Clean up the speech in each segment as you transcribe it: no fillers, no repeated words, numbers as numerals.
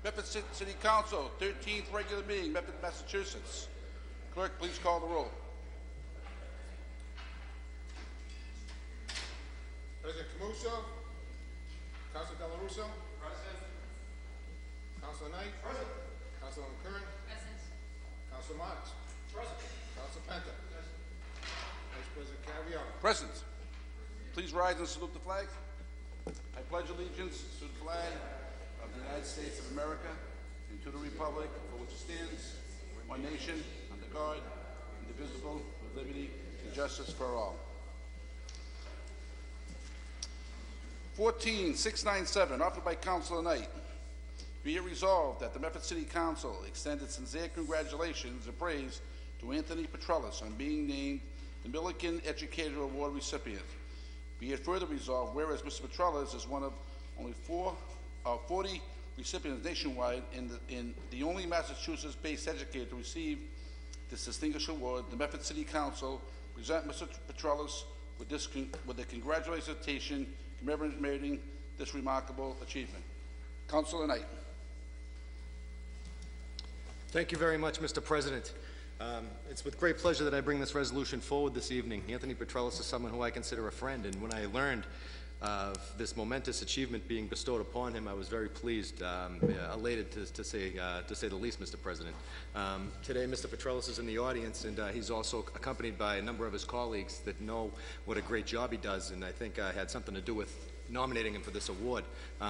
Medford City Council, 13th regular meeting, Medford, Massachusetts. Clerk, please call the roll. President Camuso. Councilor Della Russo. Present. Councilor Knight. Present. Councilor Curran. Present. Councilor Marks. Present. Councilor Penta. Present. Vice President Cavallaro. Present. Please rise and salute the flag. I pledge allegiance to the flag of the United States of America and to the republic for which it stands, one nation, under God, indivisible, with liberty and justice for all. 14697, offered by Councilor Knight. Be it resolved that the Medford City Council extend its sincere congratulations and praise to Anthony Petrellis on being named the Milliken Educator Award recipient. Be it further resolved, whereas Mr. Petrellis is one of only 40 recipients nationwide and the only Massachusetts-based educator to receive this distinguished award, the Medford City Council present Mr. Petrellis with the congratulation commemorating this remarkable achievement. Councilor Knight. Thank you very much, Mr. President. It's with great pleasure that I bring this resolution forward this evening. Anthony Petrellis is someone who I consider a friend, and when I learned of this momentous achievement being bestowed upon him, I was very pleased, elated to say the least, Mr. President. Today, Mr. Petrellis is in the audience, and he's also accompanied by a number of his colleagues that know what a great job he does, and I think had something to do with nominating him for this award.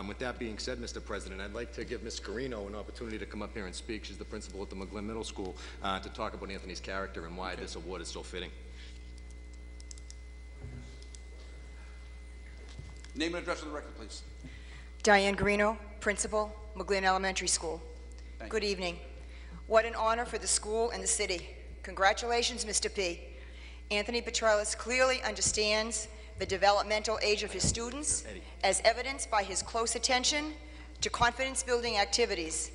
With that being said, Mr. President, I'd like to give Ms. Carino an opportunity to come up here and speak. She's the principal at the McGlynn Middle School, to talk about Anthony's character and why this award is so fitting. Name and address for the record, please. Diane Garino, Principal, McGlynn Elementary School. Good evening. What an honor for the school and the city. Congratulations, Mr. P. Anthony Petrellis clearly understands the developmental age of his students, as evidenced by his close attention to confidence-building activities.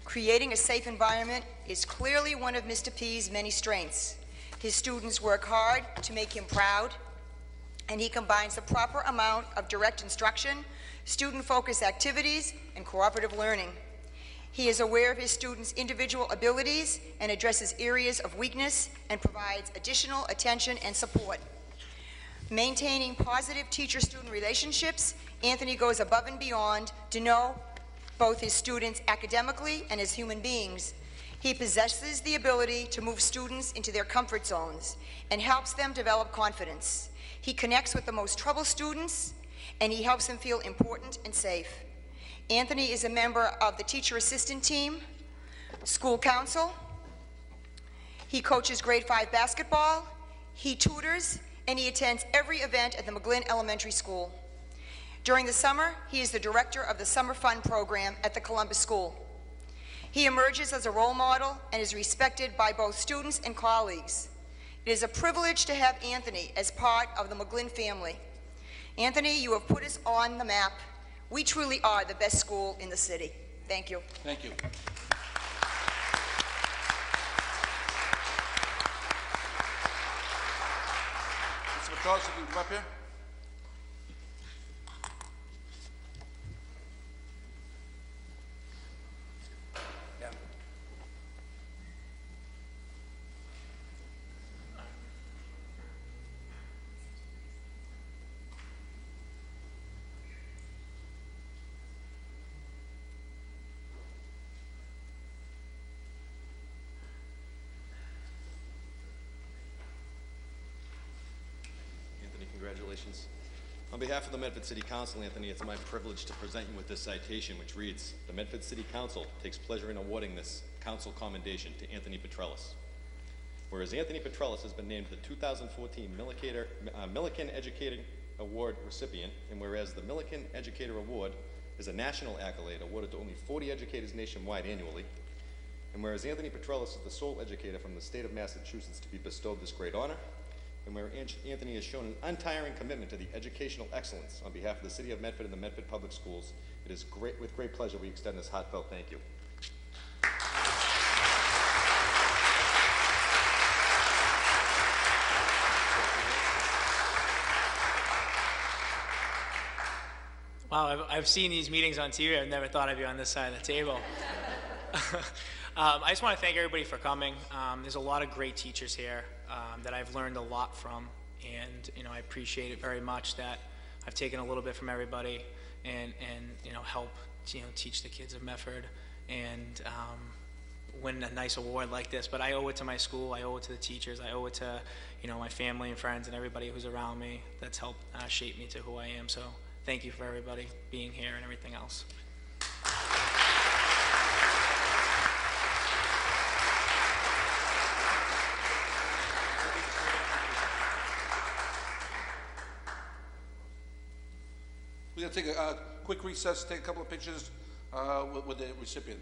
Creating a safe environment is clearly one of Mr. P's many strengths. His students work hard to make him proud, and he combines the proper amount of direct instruction, student-focused activities, and cooperative learning. He is aware of his students' individual abilities and addresses areas of weakness and provides additional attention and support. Maintaining positive teacher-student relationships, Anthony goes above and beyond to know both his students academically and as human beings. He possesses the ability to move students into their comfort zones and helps them develop confidence. He connects with the most troubled students, and he helps them feel important and safe. Anthony is a member of the teacher assistant team, school council. He coaches grade 5 basketball, he tutors, and he attends every event at the McGlynn Elementary School. During the summer, he is the director of the Summer Fun program at the Columbus School. He emerges as a role model and is respected by both students and colleagues. It is a privilege to have Anthony as part of the McGlynn family. Anthony, you have put us on the map. We truly are the best school in the city. Thank you. Thank you. Mr. Petrellis, you can come up here. Yeah. Congratulations. On behalf of the Medford City Council, Anthony, it's my privilege to present you with this citation, which reads, "The Medford City Council takes pleasure in awarding this council commendation to Anthony Petrellis." Whereas Anthony Petrellis has been named the 2014 Milliken Educator Award recipient, and whereas the Milliken Educator Award is a national accolade awarded to only 40 educators nationwide annually, and whereas Anthony Petrellis is the sole educator from the state of Massachusetts to be bestowed this great honor, and where Anthony has shown an untiring commitment to the educational excellence on behalf of the City of Medford and the Medford Public Schools, it is with great pleasure we extend this heartfelt thank you. Wow, I've seen these meetings on TV. I've never thought I'd be on this side of the table. I just want to thank everybody for coming. There's a lot of great teachers here that I've learned a lot from, and I appreciate it very much that I've taken a little bit from everybody and help teach the kids of Medford and win a nice award like this. But I owe it to my school, I owe it to the teachers, I owe it to my family and friends and everybody who's around me that's helped shape me to who I am. So thank you for everybody being here and everything else. We're going to take a quick recess, take a couple of pictures with the recipient.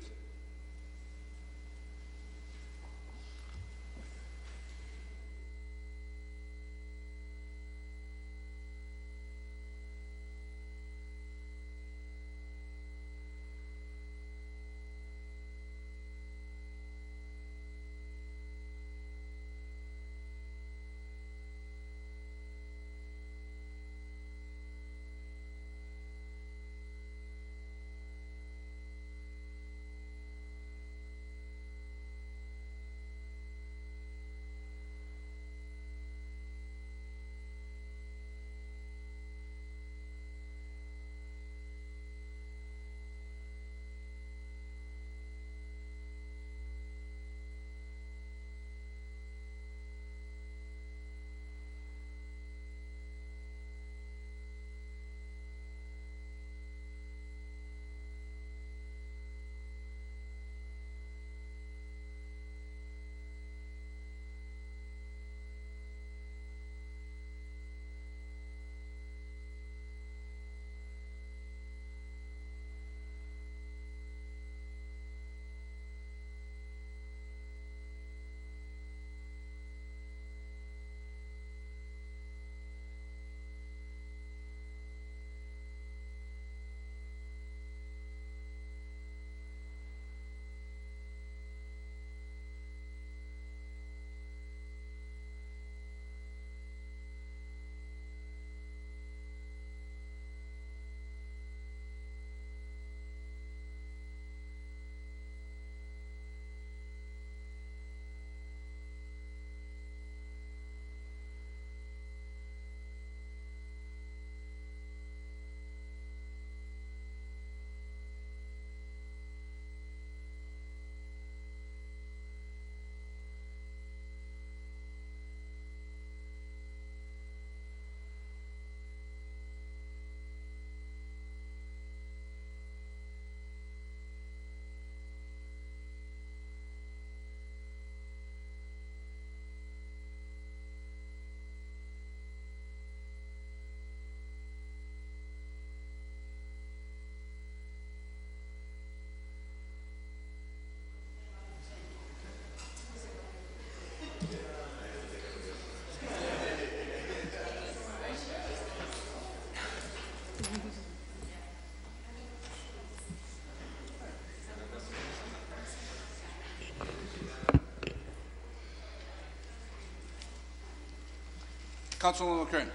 Councilwoman McKern.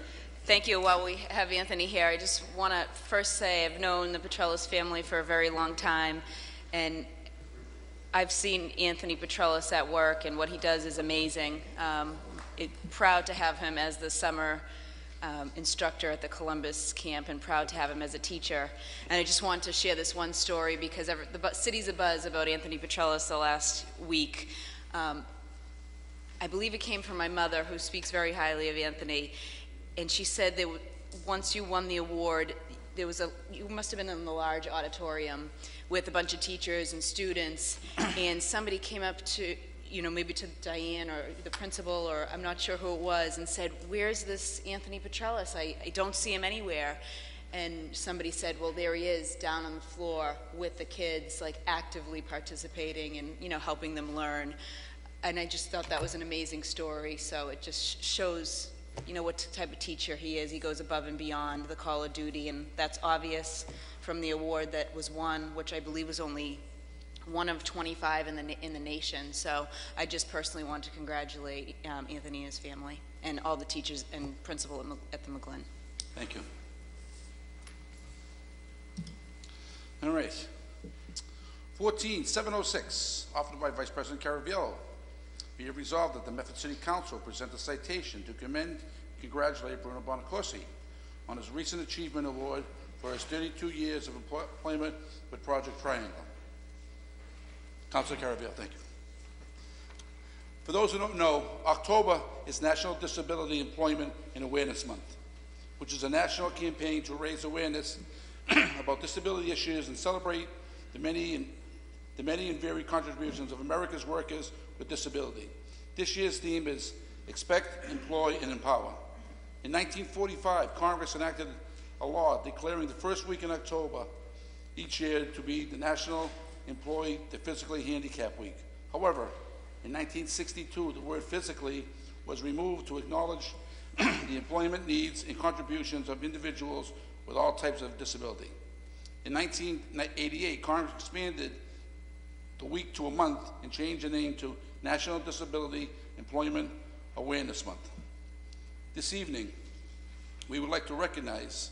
Thank you. While we have Anthony here, I just want to first say I've known the Petrellis family for a very long time, and I've seen Anthony Petrellis at work, and what he does is amazing. Proud to have him as the summer instructor at the Columbus camp, and proud to have him as a teacher. And I just want to share this one story because the city's abuzz about Anthony Petrellis the last week. I believe it came from my mother, who speaks very highly of Anthony, and she said that once you won the award, you must have been in the large auditorium with a bunch of teachers and students, and somebody came up to, maybe to Diane or the principal, or I'm not sure who it was, and said, "Where's this Anthony Petrellis? I don't see him anywhere." And somebody said, "Well, there he is down on the floor with the kids, like actively participating and, helping them learn." And I just thought that was an amazing story. So it just shows, what type of teacher he is. He goes above and beyond the call of duty, and that's obvious from the award that was won, which I believe was only one of 25 in the nation. So I just personally want to congratulate Anthony and his family and all the teachers and principal at the McGlynn. Thank you. All right. 14706, offered by Vice President Caraviello. Be it resolved that the Medford City Council present a citation to commend and congratulate Bruno Bonacorsi on his recent achievement award for his 32 years of employment with Project Triangle. Councilor Caraviello, thank you. For those who don't know, October is National Disability Employment and Awareness Month, which is a national campaign to raise awareness about disability issues and celebrate the many and varied contributions of America's workers with disability. This year's theme is Expect, Employ, and Empower. In 1945, Congress enacted a law declaring the first week in October each year to be the National Employ the Physically Handicapped Week. However, in 1962, the word physically was removed to acknowledge the employment needs and contributions of individuals with all types of disability. In 1988, Congress expanded the week to a month and changed the name to National Disability Employment Awareness Month. This evening, we would like to recognize,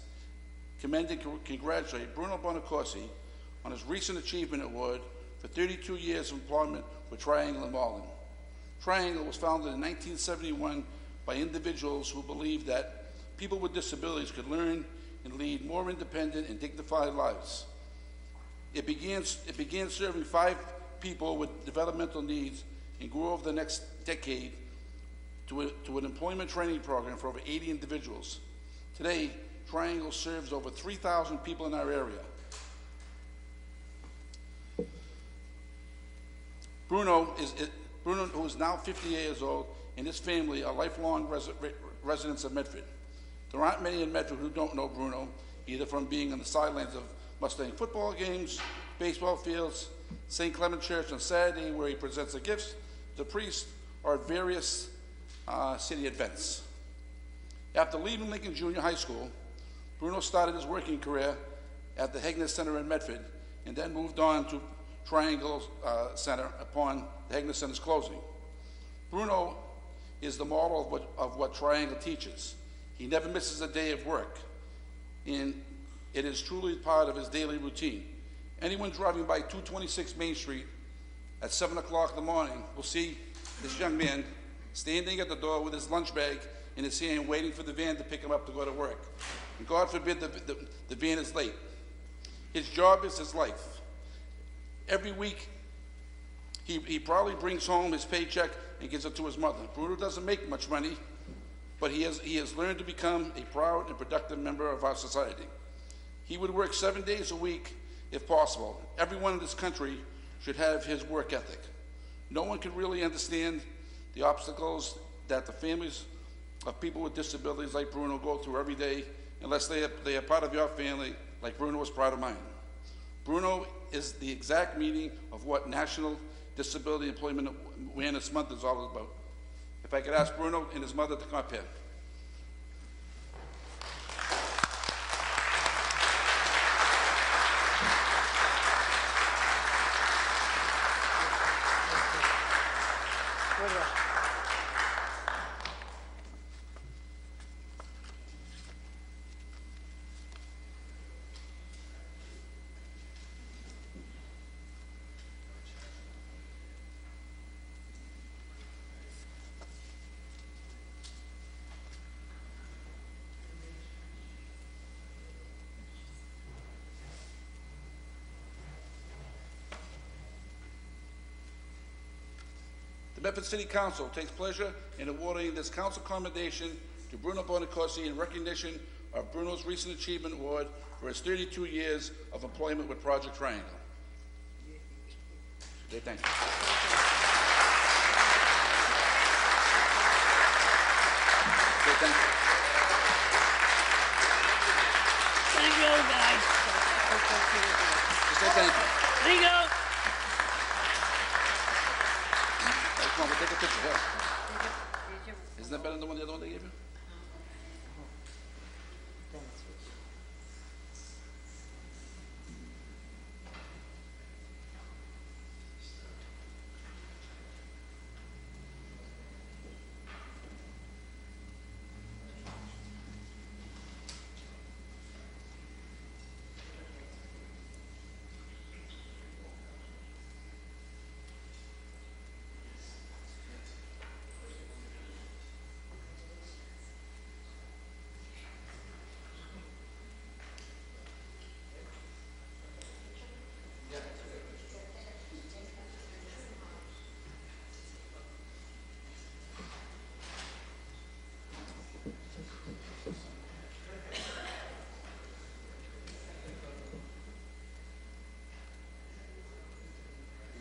commend, and congratulate Bruno Bonacorsi on his recent achievement award for 32 years of employment with Triangle in Malden. Triangle was founded in 1971 by individuals who believed that people with disabilities could learn and lead more independent and dignified lives. It began serving 5 people with developmental needs and grew over the next decade to an employment training program for over 80 individuals. Today, Triangle serves over 3,000 people in our area. Bruno, who is now 50 years old, and his family are lifelong residents of Medford. There aren't many in Medford who don't know Bruno, either from being on the sidelines of Mustang football games, baseball fields, St. Clement Church on Saturday, where he presents the gifts, the priest, or at various city events. After leaving Lincoln Junior High School, Bruno started his working career at the Hegner Center in Medford, and then moved on to Triangle Center upon the Hegner Center's closing. Bruno is the model of what Triangle teaches. He never misses a day of work, and it is truly part of his daily routine. Anyone driving by 226 Main Street at 7 o'clock in the morning will see this young man standing at the door with his lunch bag in his hand, waiting for the van to pick him up to go to work. And God forbid the van is late. His job is his life. Every week, he probably brings home his paycheck and gives it to his mother. Bruno doesn't make much money, but he has learned to become a proud and productive member of our society. He would work 7 days a week if possible. Everyone in this country should have his work ethic. No one can really understand the obstacles that the families of people with disabilities like Bruno go through every day unless they are part of your family, like Bruno was part of mine. Bruno is the exact meaning of what National Disability Employment Awareness Month is all about. If I could ask Bruno and his mother to come up here. The Medford City Council takes pleasure in awarding this council commendation to Bruno Bonacorsi in recognition of Bruno's recent achievement award for his 32 years of employment with Project Triangle. Okay, thank you. Okay, thank you. Thank you, guys. Just say thank you. Thank you. Come on, we'll take a picture here. Isn't that better than the other one they gave you?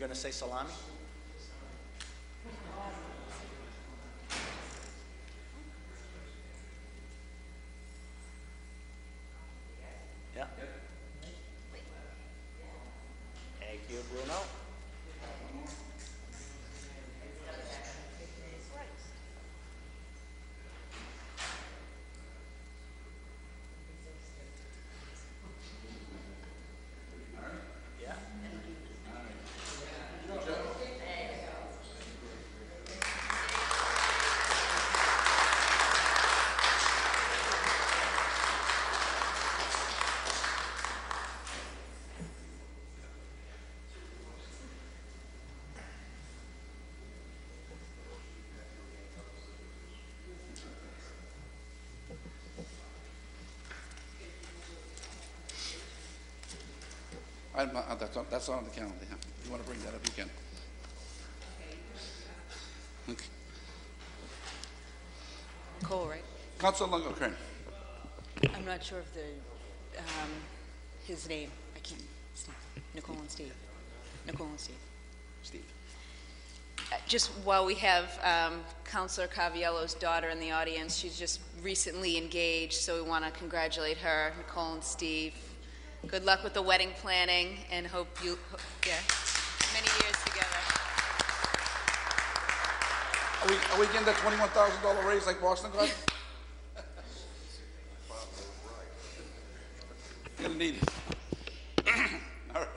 going to say salami? Yeah. Thank you, Bruno. Yeah. That's on the calendar. Yeah. If you want to bring that up, you can. Okay. Cole, right? Councilor Longo, okay. I'm not sure of the, his name. I can't, Steve. Nicole and Steve. Nicole and Steve. Steve. Just while we have Councilor Caviello's daughter in the audience, she's just recently engaged, so we want to congratulate her, Nicole and Steve. Good luck with the wedding planning, and hope you, many years together. Are we getting that $21,000 raise like Boston got? Gonna need it. All right.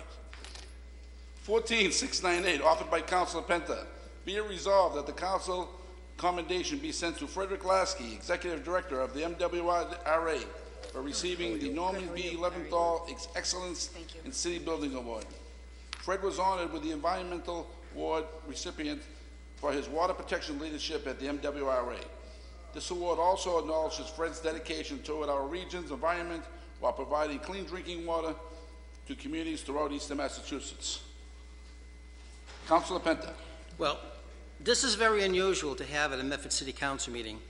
14698, offered by Councilor Penta. Be it resolved that the council commendation be sent to Frederick Lasky, Executive Director of the MWRA, for receiving the Norman B. Leventhal Excellence in City Building Award. Fred was honored with the Environmental Award recipient for his water protection leadership at the MWRA. This award also acknowledges Fred's dedication toward our region's environment while providing clean drinking water to communities throughout eastern Massachusetts. Councilor Penta. Well, this is very unusual to have at a Medford City Council meeting.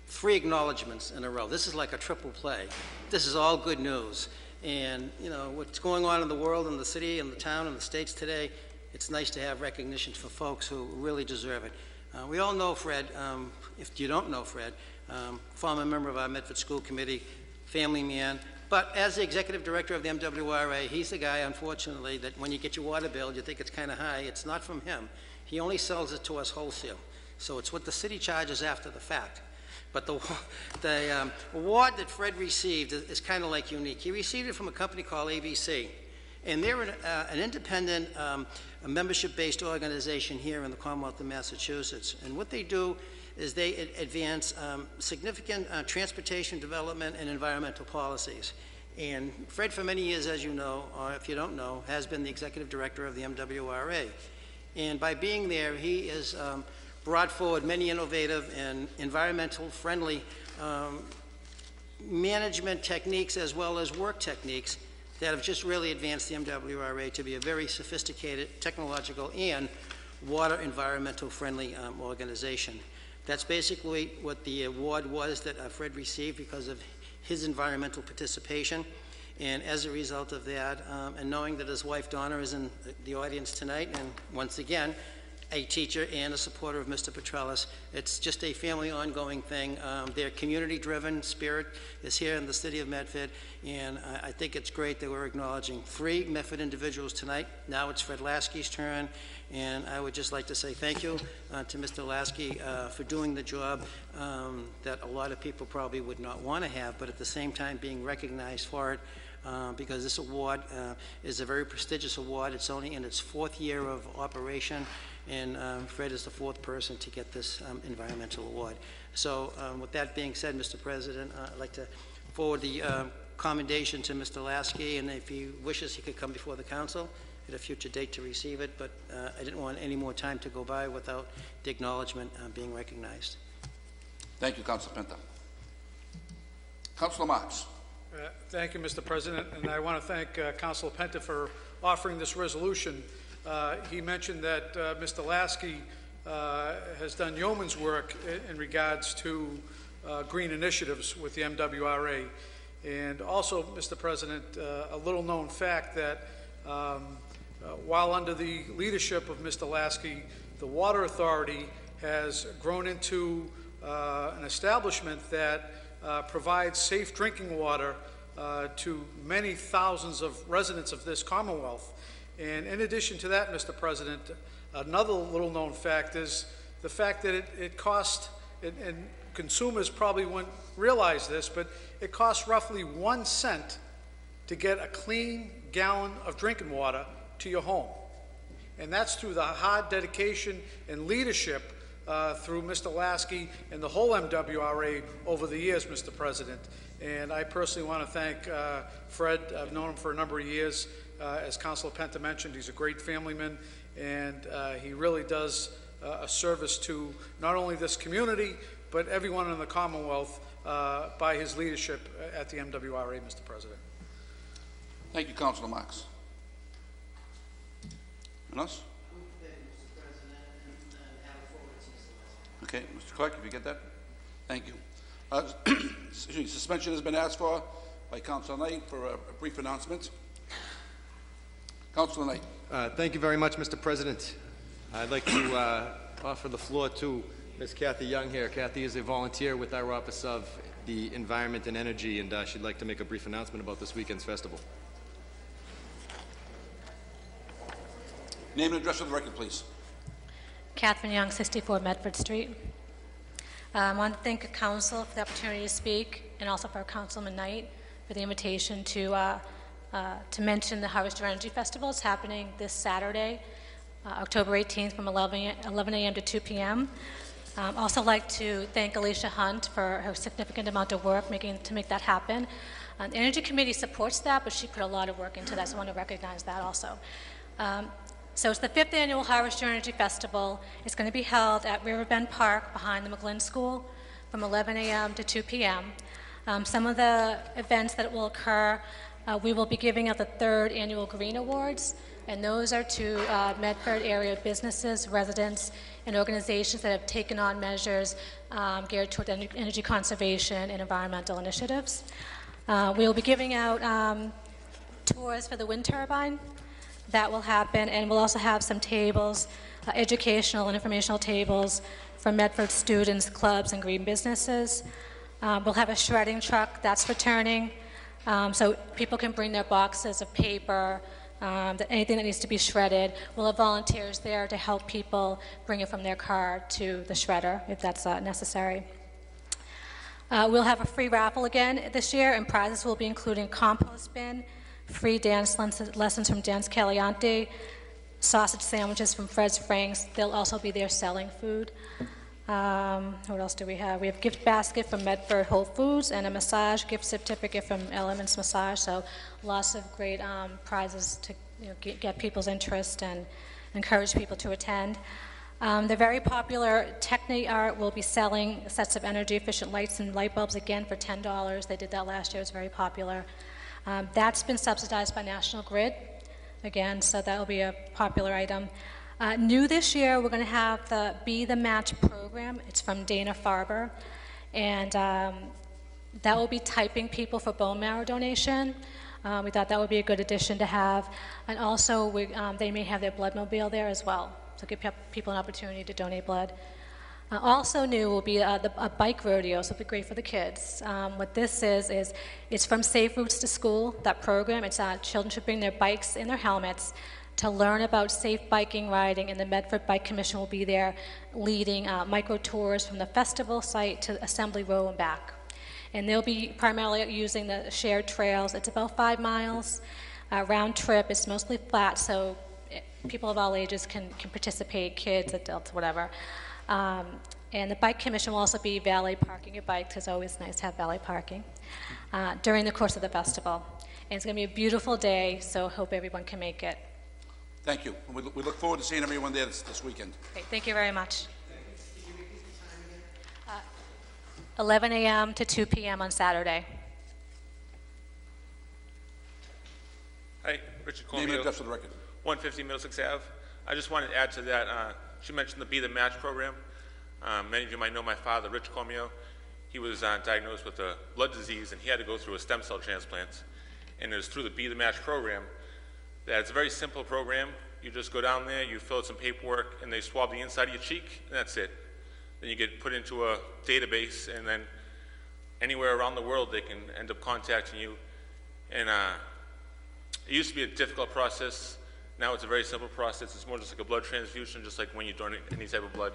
3 acknowledgements in a row. This is like a triple play. This is all good news. And, you know, what's going on in the world, in the city, in the town, in the states today, it's nice to have recognition for folks who really deserve it. We all know Fred. If you don't know Fred, former member of our Medford School Committee, family man. But as the Executive Director of the MWRA, he's the guy, unfortunately, that when you get your water bill, you think it's kind of high. It's not from him. He only sells it to us wholesale. So it's what the city charges after the fact. But the award that Fred received is kind of like unique. He received it from a company called ABC. And they're an independent, a membership-based organization here in the Commonwealth of Massachusetts. And what they do is they advance significant transportation development and environmental policies. And Fred, for many years, as you know, or if you don't know, has been the Executive Director of the MWRA. And by being there, he is brought forward many innovative and environmental friendly management techniques as well as work techniques that have just really advanced the MWRA to be a very sophisticated, technological, and water environmental friendly organization. That's basically what the award was that Fred received because of his environmental participation. And as a result of that, and knowing that his wife Donna is in the audience tonight, and once again, a teacher and a supporter of Mr. Petrellis. It's just a family ongoing thing. Their community-driven spirit is here in the city of Medford, and I think it's great that we're acknowledging 3 Medford individuals tonight. Now it's Fred Lasky's turn, and I would just like to say thank you to Mr. Lasky for doing the job that a lot of people probably would not want to have, but at the same time being recognized for it. Because this award is a very prestigious award. It's only in its 4th year of operation, and Fred is the 4th person to get this environmental award. So with that being said, Mr. President, I'd like to forward the commendation to Mr. Lasky, and if he wishes, he could come before the council at a future date to receive it, but I didn't want any more time to go by without the acknowledgement being recognized. Thank you, Councilor Penta. Councilor Marks. Thank you, Mr. President, and I want to thank Councilor Penta for offering this resolution. He mentioned that Mr. Lasky has done yeoman's work in regards to green initiatives with the MWRA. And also, Mr. President, a little known fact that while under the leadership of Mr. Lasky, the Water Authority has grown into an establishment that provides safe drinking water to many thousands of residents of this Commonwealth. And in addition to that, Mr. President, another little-known fact is the fact that it costs, and consumers probably wouldn't realize this, but it costs roughly 1 cent to get a clean gallon of drinking water to your home. And that's through the hard dedication and leadership through Mr. Lasky and the whole MWRA over the years, Mr. President. And I personally want to thank Fred. I've known him for a number of years. As Councilor Penta mentioned, he's a great family man, and he really does a service to not only this community, but everyone in the Commonwealth by his leadership at the MWRA, Mr. President. Thank you, Councilor Marks. Anyone else? Okay, Mr. Clerk, if you get that. Thank you. Suspension has been asked for by Councilor Knight for a brief announcement. Councilor Knight. Thank you very much, Mr. President. I'd like to offer the floor to Ms. Kathy Young here. Kathy is a volunteer with our Office of the Environment and Energy, and she'd like to make a brief announcement about this weekend's festival. Name and address for the record, please. Catherine Young, 64 Medford Street. I want to thank the council for the opportunity to speak, and also for Councilman Knight for the invitation to mention the Harvester Energy Festival. It's happening this Saturday, October 18th from 11 a.m. to 2 p.m. Also like to thank Alicia Hunt for her significant amount of work to make that happen. The Energy Committee supports that, but she put a lot of work into that, so I want to recognize that also. So it's the 5th Annual Harvester Energy Festival. It's going to be held at Riverbend Park behind the McGlynn School from 11 a.m. to 2 p.m. Some of the events that will occur, we will be giving out the 3rd Annual Green Awards, and those are to Medford area businesses, residents, and organizations that have taken on measures geared toward energy conservation and environmental initiatives. We will be giving out tours for the wind turbine. That will happen, and we'll also have some tables, educational and informational tables for Medford students, clubs, and green businesses. We'll have a shredding truck that's returning, so people can bring their boxes of paper, anything that needs to be shredded. We'll have volunteers there to help people bring it from their car to the shredder if that's necessary. We'll have a free raffle again this year, and prizes will be including compost bin, free dance lessons from Dance Caliante, sausage sandwiches from Fred's Franks. They'll also be there selling food. What else do we have? We have a gift basket from Medford Whole Foods and a massage gift certificate from Elements Massage. So lots of great prizes to get people's interest and encourage people to attend. The very popular Techni Art will be selling sets of energy efficient lights and light bulbs again for $10. They did that last year. It was very popular. That's been subsidized by National Grid, again, so that will be a popular item. New this year, we're going to have the Be the Match program. It's from Dana Farber, and that will be typing people for bone marrow donation. We thought that would be a good addition to have, and also they may have their blood mobile there as well, so give people an opportunity to donate blood. Also new will be a bike rodeo, so it'll be great for the kids. What this is it's from Safe Routes to School, that program. It's children should bring their bikes and their helmets to learn about safe biking riding, and the Medford Bike Commission will be there leading micro tours from the festival site to Assembly Row and back. And they'll be primarily using the shared trails. It's about 5 miles round trip. It's mostly flat, so people of all ages can participate, kids, adults, whatever. And the Bike Commission will also be valet parking your bikes. It's always nice to have valet parking during the course of the festival. And it's going to be a beautiful day, so hope everyone can make it. Thank you. We look forward to seeing everyone there this weekend. Okay, thank you very much. 11 a.m. to 2 p.m. on Saturday. Hi, Richard Comio. Name and address for the record. 150 Middlesex Ave. I just wanted to add to that. She mentioned the Be the Match program. Many of you might know my father, Rich Comio. He was diagnosed with a blood disease, and he had to go through a stem cell transplant. And it was through the Be the Match program that it's a very simple program. You just go down there, you fill out some paperwork, and they swab the inside of your cheek, and that's it. Then you get put into a database, and then anywhere around the world they can end up contacting you. And it used to be a difficult process. Now it's a very simple process. It's more just like a blood transfusion, just like when you donate any type of blood.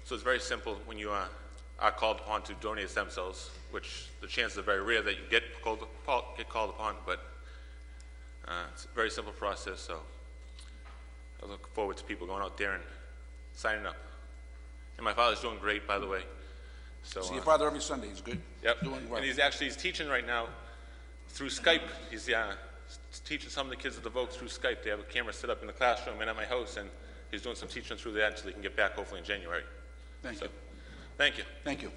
So it's very simple when you are called upon to donate stem cells, which the chances are very rare that you get called upon, but it's a very simple process. So I look forward to people going out there and signing up. And my father's doing great, by the way. So See your father every Sunday. He's good. Yep. Doing well. And he's teaching right now through Skype. He's teaching some of the kids at the Vogue through Skype. They have a camera set up in the classroom and at my house, and he's doing some teaching through that until he can get back hopefully in January. Thank you. Thank you. Thank you.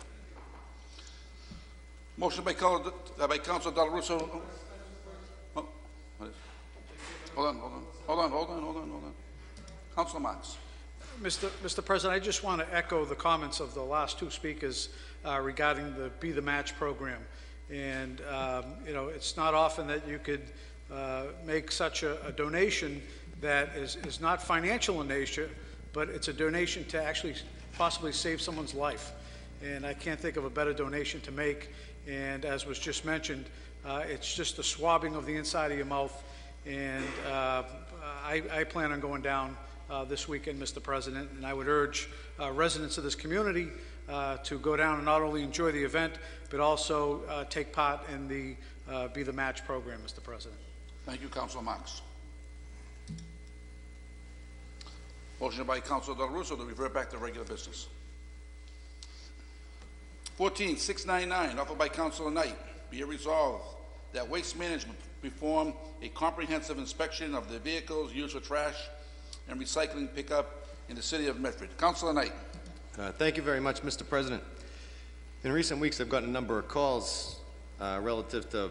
Motion by Councilor Del Russo. Oh, what is- Hold on. Councilor Marks. Mr. President, I just want to echo the comments of the last two speakers regarding the Be the Match program. And, you know, it's not often that you could make such a donation that is not financial in nature, but it's a donation to actually possibly save someone's life. And I can't think of a better donation to make. And as was just mentioned, it's just the swabbing of the inside of your mouth. And I plan on going down this weekend, Mr. President, and I would urge residents of this community to go down and not only enjoy the event, but also take part in the Be the Match program, Mr. President. Thank you, Councilor Marks. Motion by Councilor Del Russo to revert back to regular business. 14-699, offered by Councilor Knight. Be it resolved that Waste Management perform a comprehensive inspection of the vehicles used for trash and recycling pickup in the city of Medford. Councilor Knight. Thank you very much, Mr. President. In recent weeks, I've gotten a number of calls relative to,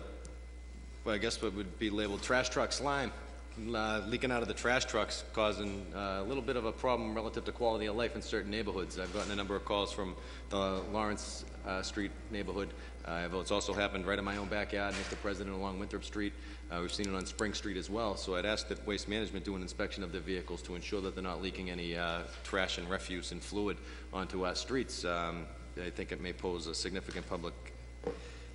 well, I guess what would be labeled trash truck slime leaking out of the trash trucks, causing a little bit of a problem relative to quality of life in certain neighborhoods. I've gotten a number of calls from the Lawrence Street neighborhood. It's also happened right in my own backyard, Mr. President, along Winthrop Street. We've seen it on Spring Street as well. So I'd ask that Waste Management do an inspection of their vehicles to ensure that they're not leaking any trash and refuse and fluid onto our streets. I think it may pose a significant public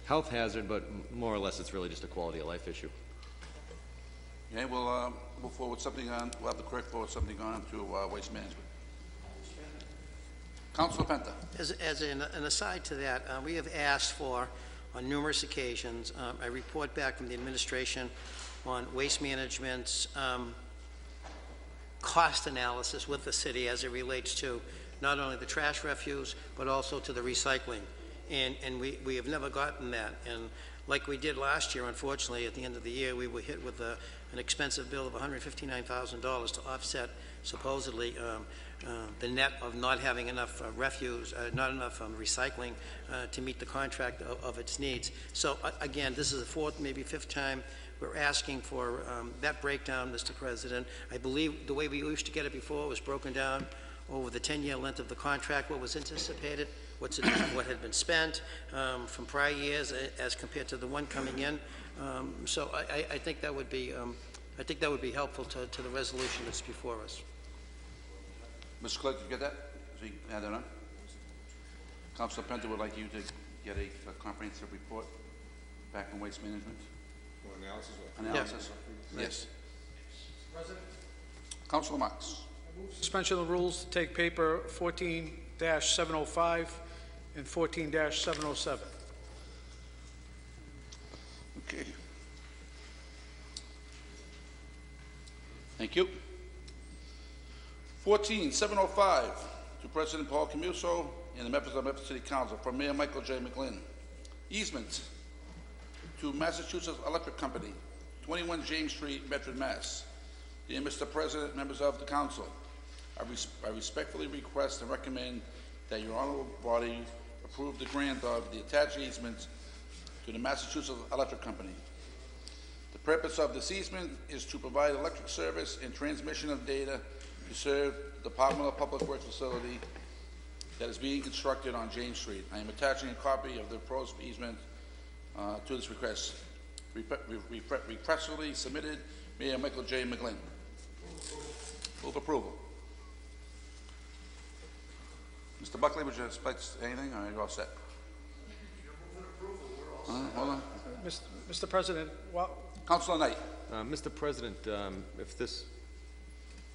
health hazard, but more or less it's really just a quality of life issue. Okay, we'll forward something on. We'll have the clerk forward something on to Waste Management. Councilor Penta. As an aside to that, we have asked for, on numerous occasions, a report back from the administration on Waste Management's cost analysis with the city as it relates to not only the trash refuse, but also to the recycling. And we have never gotten that. And like we did last year, unfortunately, at the end of the year, we were hit with an expensive bill of $159,000 to offset, supposedly, the net of not having enough refuse, not enough recycling to meet the contract of its needs. So again, this is the fourth, maybe fifth time we're asking for that breakdown, Mr. President. I believe the way we used to get it before was broken down over the 10-year length of the contract, what was anticipated, what had been spent from prior years as compared to the one coming in. So I think that would be helpful to the resolution that's before us. Mr. Clerk, did you get that? So you can add that on. Councilor Penta would like you to get a comprehensive report back from Waste Management. Or analysis? Analysis. Yes. President? Councilor Marks. Suspension of the rules to take paper 14-705 and 14-707. Okay. Thank you. 14-705 to President Paul Camuso and the members of the Medford City Council from Mayor Michael J. McGlynn. Easement to Massachusetts Electric Company, 21 James Street, Medford, Mass. Dear Mr. President, members of the Council, I respectfully request and recommend that your honorable body approve the grant of the attached easement to the Massachusetts Electric Company. The purpose of this easement is to provide electric service and transmission of data to serve the Department of Public Works facility that is being constructed on James Street. I am attaching a copy of the proposed easement to this request. Requestfully submitted Mayor Michael J. McGlynn. Move approval. Mr. Buckley, would you expect anything, or are you all set? Hold on. Mr. President, Councilor Knight. Mr. President, if this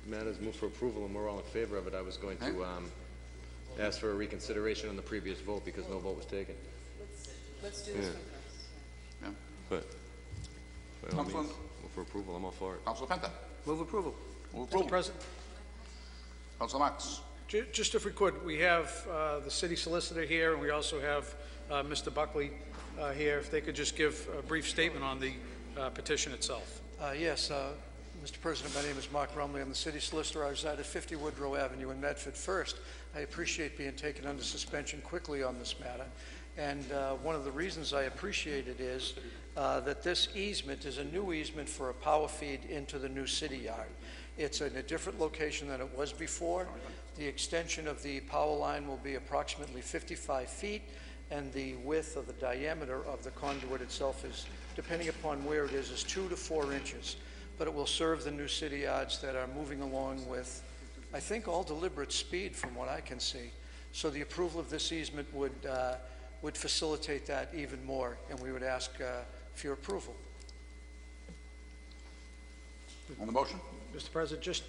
matter is moved for approval and we're all in favor of it, I was going to ask for a reconsideration on the previous vote because no vote was taken. Let's do this one first. Yeah. But by all Councilor- means, move for approval, I'm all for it. Councilor Penta. Move approval. Move Mr. approval. President, Councilor Marks. just if we could, we have the city solicitor here, and we also have Mr. Buckley here. If they could just give a brief statement on the petition itself. Yes, Mr. President, my name is Mark Rumley. I'm the city solicitor. I reside at 50 Woodrow Avenue in Medford. First, I appreciate being taken under suspension quickly on this matter. And one of the reasons I appreciate it is that this easement is a new easement for a power feed into the new city yard. It's in a different location than it was before. The extension of the power line will be approximately 55 feet, and the width of the diameter of the conduit itself is, depending upon where it is 2 to 4 inches. But it will serve the new city yards that are moving along with, I think, all deliberate speed from what I can see. So the approval of this easement would facilitate that even more, and we would ask for your approval. On the motion? Mr. President, just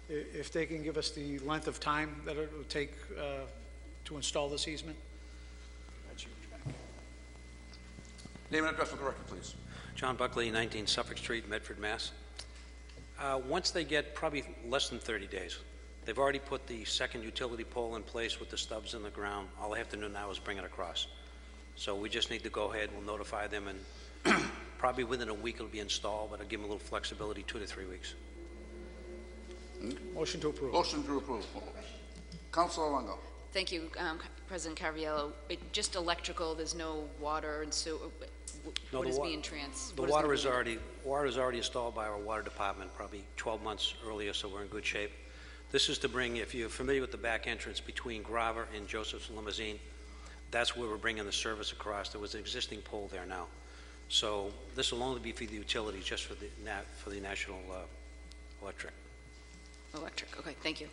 if they can give us the length of time that it would take to install this easement? Name and address for the record, please. John Buckley, 19 Suffolk Street, Medford, Mass. Once they get probably less than 30 days, they've already put the second utility pole in place with the stubs in the ground. All they have to do now is bring it across. So we just need to go ahead, we'll notify them, and probably within a week it'll be installed, but I'll give them a little flexibility, 2 to 3 weeks. Motion to approve. Motion to approve. Councilor Longo. Thank you, President Caraviello. Just electrical, there's no water, and so what is being The water is already installed by our water department probably 12 months earlier, so we're in good shape. This is to bring, if you're familiar with the back entrance between Graver and Joseph's Limousine, that's where we're bringing the service across. There was an existing pole there now. So this will only be for the utilities, just for the National Electric. Electric, okay, thank you.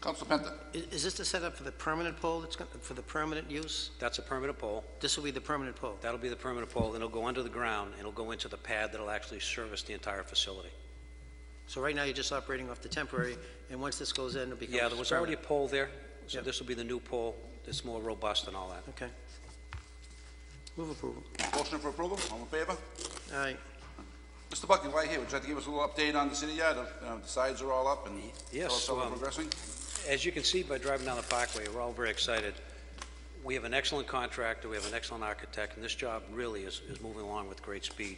Councilor Penta. Is this the setup for the permanent pole that's for the permanent use? That's a permanent pole. This will be the permanent pole? That'll be the permanent pole, and it'll go under the ground, and it'll go into the pad that'll actually service the entire facility. So right now, you're just operating off the temporary, and once this goes in, it'll become Yeah, there was already a permanent. pole there, so Yep. this will be the new pole. It's more robust and all that. Okay. Move approval. Motion for approval. All in favor? Aye. Mr. Buckley, while you're here, would you like to give us a little update on the city yard? The sides are all up and Yes, tell us how we're progressing? As you can see by driving down the parkway, we're all very excited. We have an excellent contractor, we have an excellent architect, and this job really is moving along with great speed.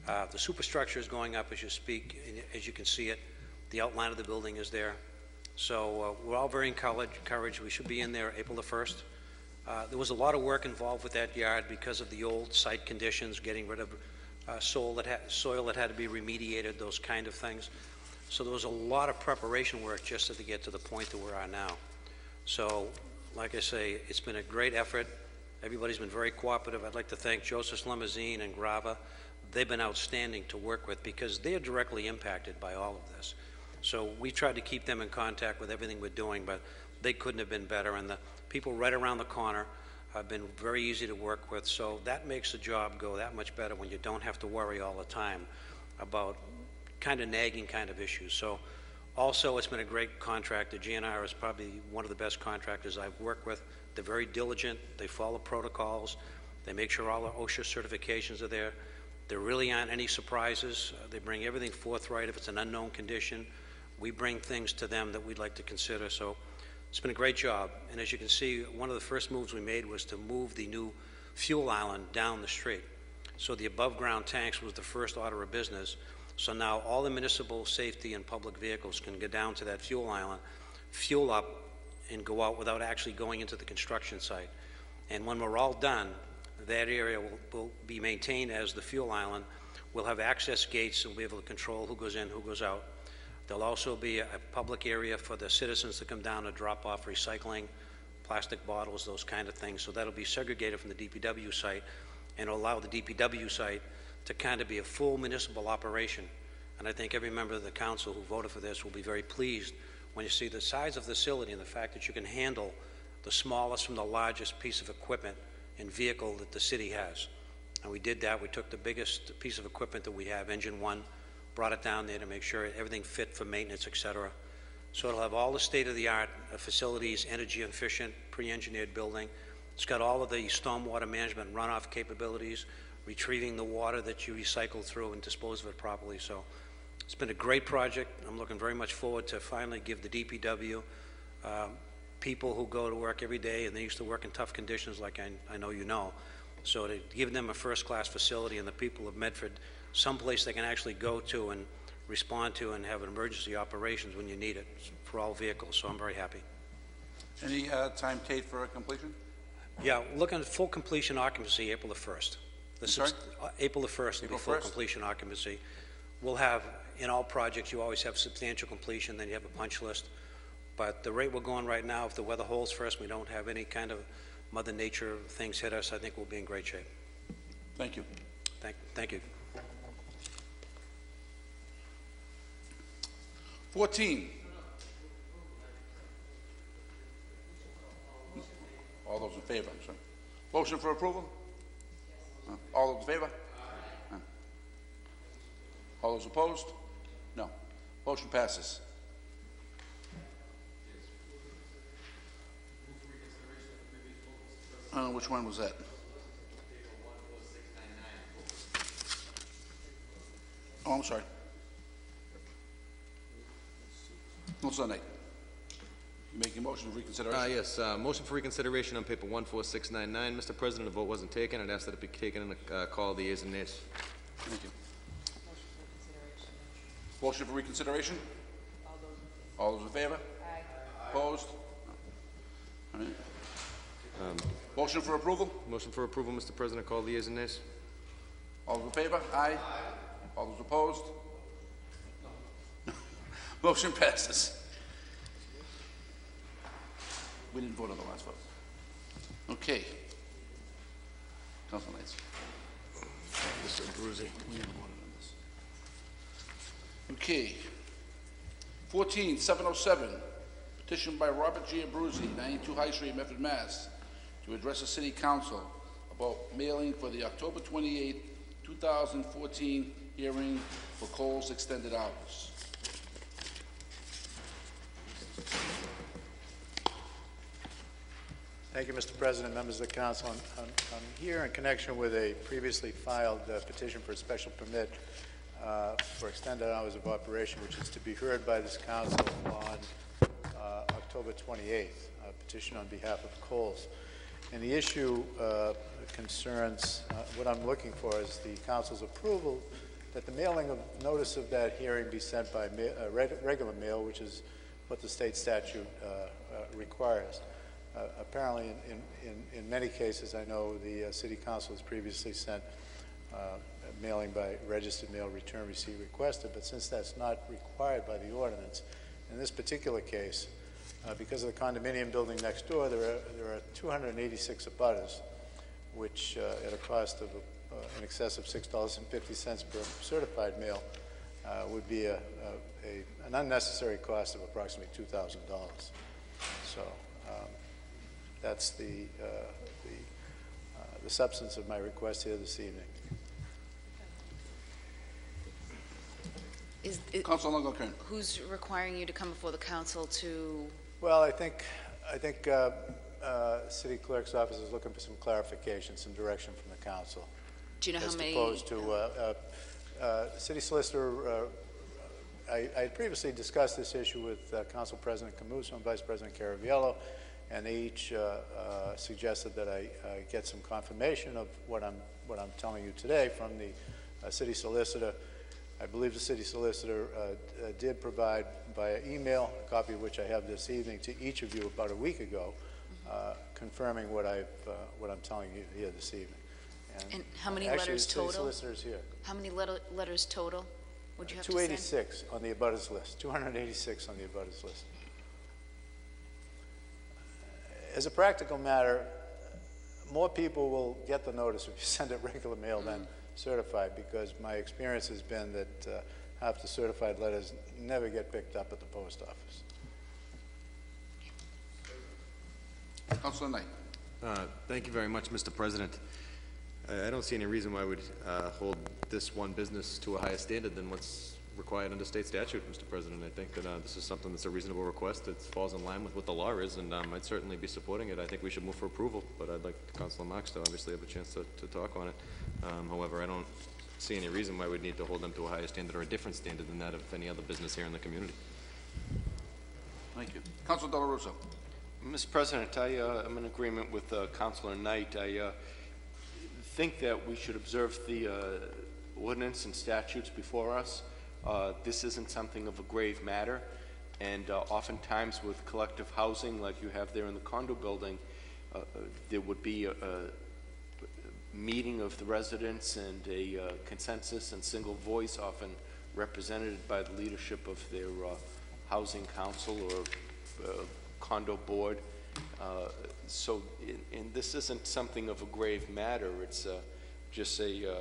The superstructure is going up as you speak, and as you can see it. The outline of the building is there. So we're all very encouraged. We should be in there April the 1st. There was a lot of work involved with that yard because of the old site conditions, getting rid of soil that had to be remediated, those kind of things. So there was a lot of preparation work just to get to the point that we are now. So, like I say, it's been a great effort. Everybody's been very cooperative. I'd like to thank Joseph's Limousine and Grava. They've been outstanding to work with because they're directly impacted by all of this. So we tried to keep them in contact with everything we're doing, but they couldn't have been better. And the people right around the corner have been very easy to work with. So that makes the job go that much better when you don't have to worry all the time about kind of nagging kind of issues. So also it's been a great contract. The GNR is probably one of the best contractors I've worked with. They're very diligent. They follow protocols. They make sure all the OSHA certifications are there. There really aren't any surprises. They bring everything forthright. If it's an unknown condition, we bring things to them that we'd like to consider. So it's been a great job. And as you can see, one of the first moves we made was to move the new fuel island down the street. So the above-ground tanks was the first order of business. So now all the municipal safety and public vehicles can go down to that fuel island, fuel up, and go out without actually going into the construction site. And when we're all done, that area will be maintained as the fuel island. We'll have access gates and we'll be able to control who goes in, who goes out. There'll also be a public area for the citizens to come down and drop off recycling, plastic bottles, those kind of things. So that'll be segregated from the DPW site and allow the DPW site to kind of be a full municipal operation And I think every member of the council who voted for this will be very pleased when you see the size of the facility and the fact that you can handle the smallest from the largest piece of equipment and vehicle that the city has. And we did that. We took the biggest piece of equipment that we have, Engine 1, brought it down there to make sure everything fit for maintenance, et cetera. So it'll have all the state-of-the-art facilities, energy efficient, pre-engineered building. It's got all of the stormwater management runoff capabilities, retrieving the water that you recycle through and dispose of it properly. So it's been a great project. I'm looking very much forward to finally give the DPW people who go to work every day, and they used to work in tough conditions like I know you know. So to give them a first-class facility and the people of Medford someplace they can actually go to and respond to and have emergency operations when you need it for all vehicles. So I'm very happy. Any time date for completion? Yeah, looking at full completion occupancy April the 1st. Sorry? April the 1st will be April full 1st? completion occupancy. We'll have, in all projects, you always have substantial completion, then you have a punch list. But the rate we're going right now, if the weather holds for us, we don't have any kind of Mother Nature things hit us, I think we'll be in great shape. Thank you. Thank you. 14. All those in favor, I'm sorry. Motion for approval? All those in favor? All those opposed? No. Motion passes. Which one was that? Oh, I'm sorry. Councilor Knight. You making a motion for reconsideration? Yes, motion for reconsideration on paper 14699. Mr. President, a vote wasn't taken. I'd ask that it be taken in the call of the yeas and nays. Thank you. Motion for reconsideration? All those in favor? Aye. Opposed? All right. Motion for approval? Motion for approval, Mr. President, call the yeas and nays. All those in favor? Aye. All those opposed? Motion passes. We didn't vote on the last vote. Okay. Council Knights. Mr. Abruzzi. We didn't vote on this. Okay. 14707, petition by Robert G. Abruzzi, 92 High Street, Medford, Mass., to address the City Council about mailing for the October 28, 2014 hearing for Cole's extended hours. Thank you, Mr. President, members of the council. I'm here in connection with a previously filed petition for a special permit for extended hours of operation, which is to be heard by this council on October 28th, a petition on behalf of Coles. And the issue concerns, what I'm looking for is the council's approval that the mailing of notice of that hearing be sent by regular mail, which is what the state statute requires. Apparently, in many cases, I know the city council has previously sent mailing by registered mail, return receipt requested, but since that's not required by the ordinance, in this particular case, because of the condominium building next door, there are 286 abutters, which at a cost of in excess of $6.50 per certified mail would be an unnecessary cost of approximately $2,000. So that's the substance of my request here this evening. Councilor Longo-Kern. Who's requiring you to come before the council to? Well, I think city clerk's office is looking for some clarification, some direction from the council. Do you know how many? As opposed to city solicitor. I had previously discussed this issue with Council President Camuso and Vice President Caraviello, and they each suggested that I get some confirmation of what I'm telling you today from the city solicitor. I believe the city solicitor did provide via email, a copy of which I have this evening, to each of you about a week ago, confirming what I'm telling you here this evening. And how many actually, letters total? The solicitor's here. How many letters total would you have 286 on the abutters list. 286 on the abutters list. As a practical matter, more people will get the notice if you send it regular mail than certified, because my experience has been that half the certified letters never get picked up at the post office. Councilor Knight. Thank you very much, Mr. President. I don't see any reason why we'd hold this one business to a higher standard than what's required under state statute, Mr. President. I think that this is something that's a reasonable request that falls in line with what the law is, and I'd certainly be supporting it. I think we should move for approval, but I'd like Councilor Marks to obviously have a chance to talk on it. However, I don't see any reason why we'd need to hold them to a higher standard or a different standard than that of any other business here in the community. Thank you. Councilor Dela Russo. Mr. President, I'm in agreement with Councilor Knight. I think that we should observe the ordinance and statutes before us. This isn't something of a grave matter, and oftentimes with collective housing like you have there in the condo building, there would be a meeting of the residents and a consensus and single voice, often represented by the leadership of their housing council or condo board. And this isn't something of a grave matter. It's just a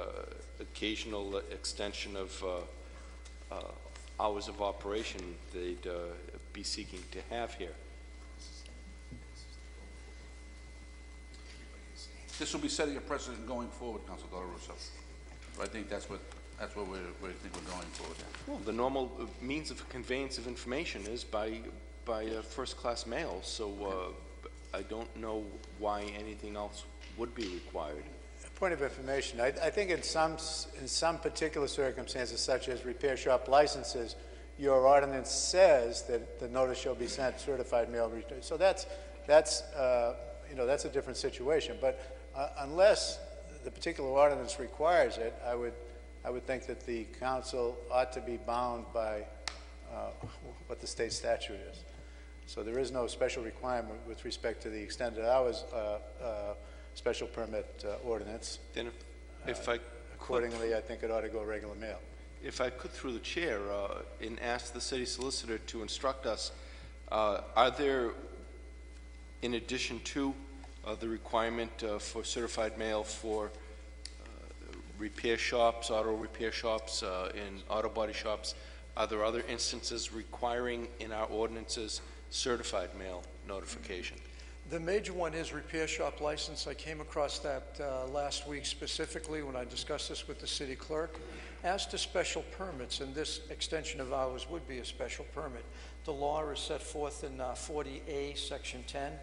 occasional extension of hours of operation they'd be seeking to have here. This will be setting a precedent going forward, Councilor Dela Russo. So I think that's what we think we're going forward. Well, the normal means of conveyance of information is by first-class mail, so I don't know why anything else would be required. A point of information, I think in some particular circumstances, such as repair shop licenses, your ordinance says that the notice shall be sent certified mail. So that's a different situation. But unless the particular ordinance requires it, I would think that the council ought to be bound by what the state statute is. So there is no special requirement with respect to the extended hours special permit ordinance. Then if I accordingly, I think it ought to go regular mail. If I could, through the chair, and ask the city solicitor to instruct us, are there, in addition to the requirement for certified mail for repair shops, auto repair shops, and auto body shops, are there other instances requiring in our ordinances certified mail notification? The major one is repair shop license. I came across that last week specifically when I discussed this with the city clerk. As to special permits, and this extension of hours would be a special permit, the law is set forth in 40A, Section 10,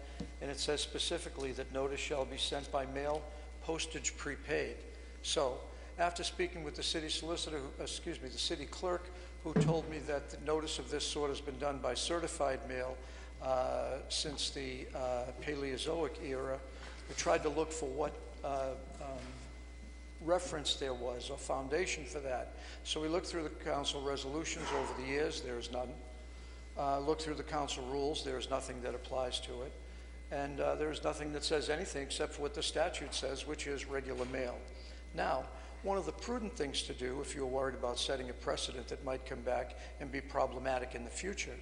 and it says specifically that notice shall be sent by mail, postage prepaid. So, after speaking with the city solicitor, the city clerk, who told me that the notice of this sort has been done by certified mail since the Paleozoic era, we tried to look for what reference there was or foundation for that. So we looked through the council resolutions over the years. There is none. Looked through the council rules. There is nothing that applies to it. And there is nothing that says anything except for what the statute says, which is regular mail. Now, one of the prudent things to do, if you're worried about setting a precedent that might come back and be problematic in the future,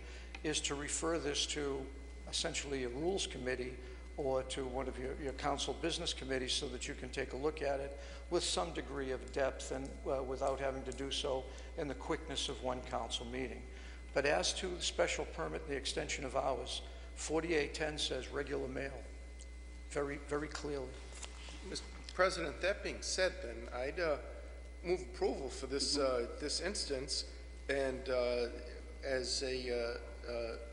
is to refer this to essentially a rules committee or to one of your council business committees so that you can take a look at it with some degree of depth and without having to do so in the quickness of one council meeting. But as to the special permit and the extension of hours, 4810 says regular mail, very, very clearly. Mr. President, that being said, then, I'd move approval for this this instance, and as a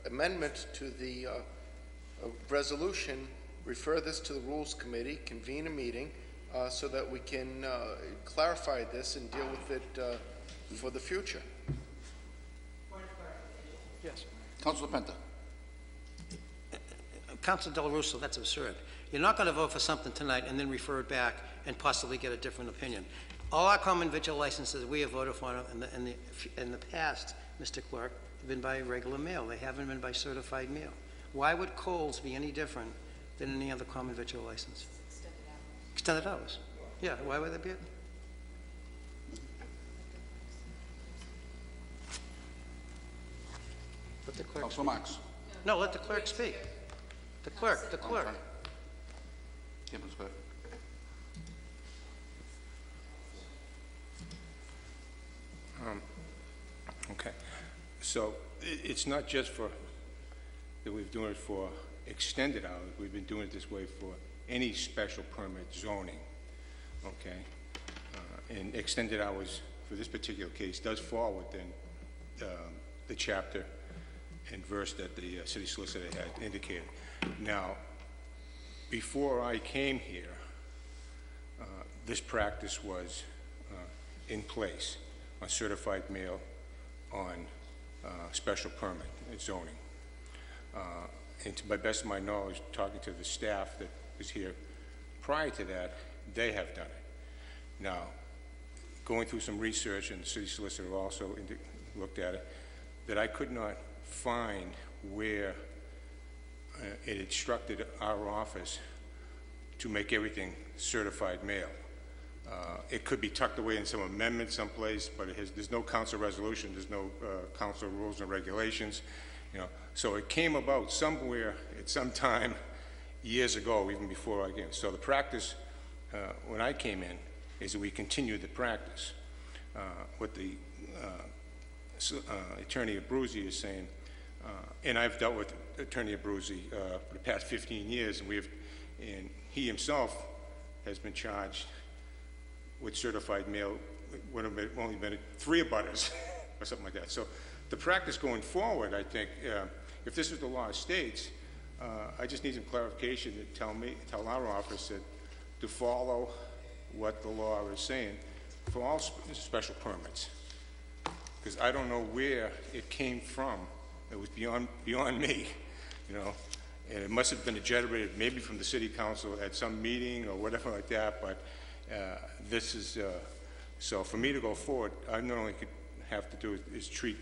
amendment to the resolution, refer this to the Rules Committee, convene a meeting, so that we can clarify this and deal with it for the future. Yes. Councilor Penta. Councilor Del Russo, that's absurd. You're not going to vote for something tonight and then refer it back and possibly get a different opinion. All our common vigil licenses we have voted for in the past, Mr. Clerk, have been by regular mail. They haven't been by certified mail. Why would Coles be any different than any other common vigil license? Extended hours. Yeah, why would that be it? Let the clerk Councilor Marks. No, let the clerk speak. The clerk. Yeah, Mr. Clerk. So it's not just for, that we're doing it for extended hours. We've been doing it this way for any special permit zoning, okay? And extended hours for this particular case does fall within the chapter and verse that the city solicitor had indicated. Now, before I came here, this practice was in place on certified mail on special permit zoning. And to my best of my knowledge, talking to the staff that was here prior to that, they have done it. Now, going through some research, and the city solicitor also looked at it, that I could not find where it instructed our office to make everything certified mail. It could be tucked away in some amendment someplace, but there's no council resolution, there's no council rules and regulations, you know. So it came about somewhere at some time years ago, even before I came. So the practice, when I came in, is that we continued the practice. What the Attorney Abruzzi is saying, and I've dealt with Attorney Abruzzi for the past 15 years, and he himself has been charged with certified mail when it only been 3 abutters or something like that. So the practice going forward, I think, if this is the law of states, I just need some clarification to tell our office that to follow what the law is saying for all special permits. Because I don't know where it came from. It was beyond me, you know. And it must have been generated maybe from the city council at some meeting or whatever like that, but this is, so for me to go forward, I not only could have to do is treat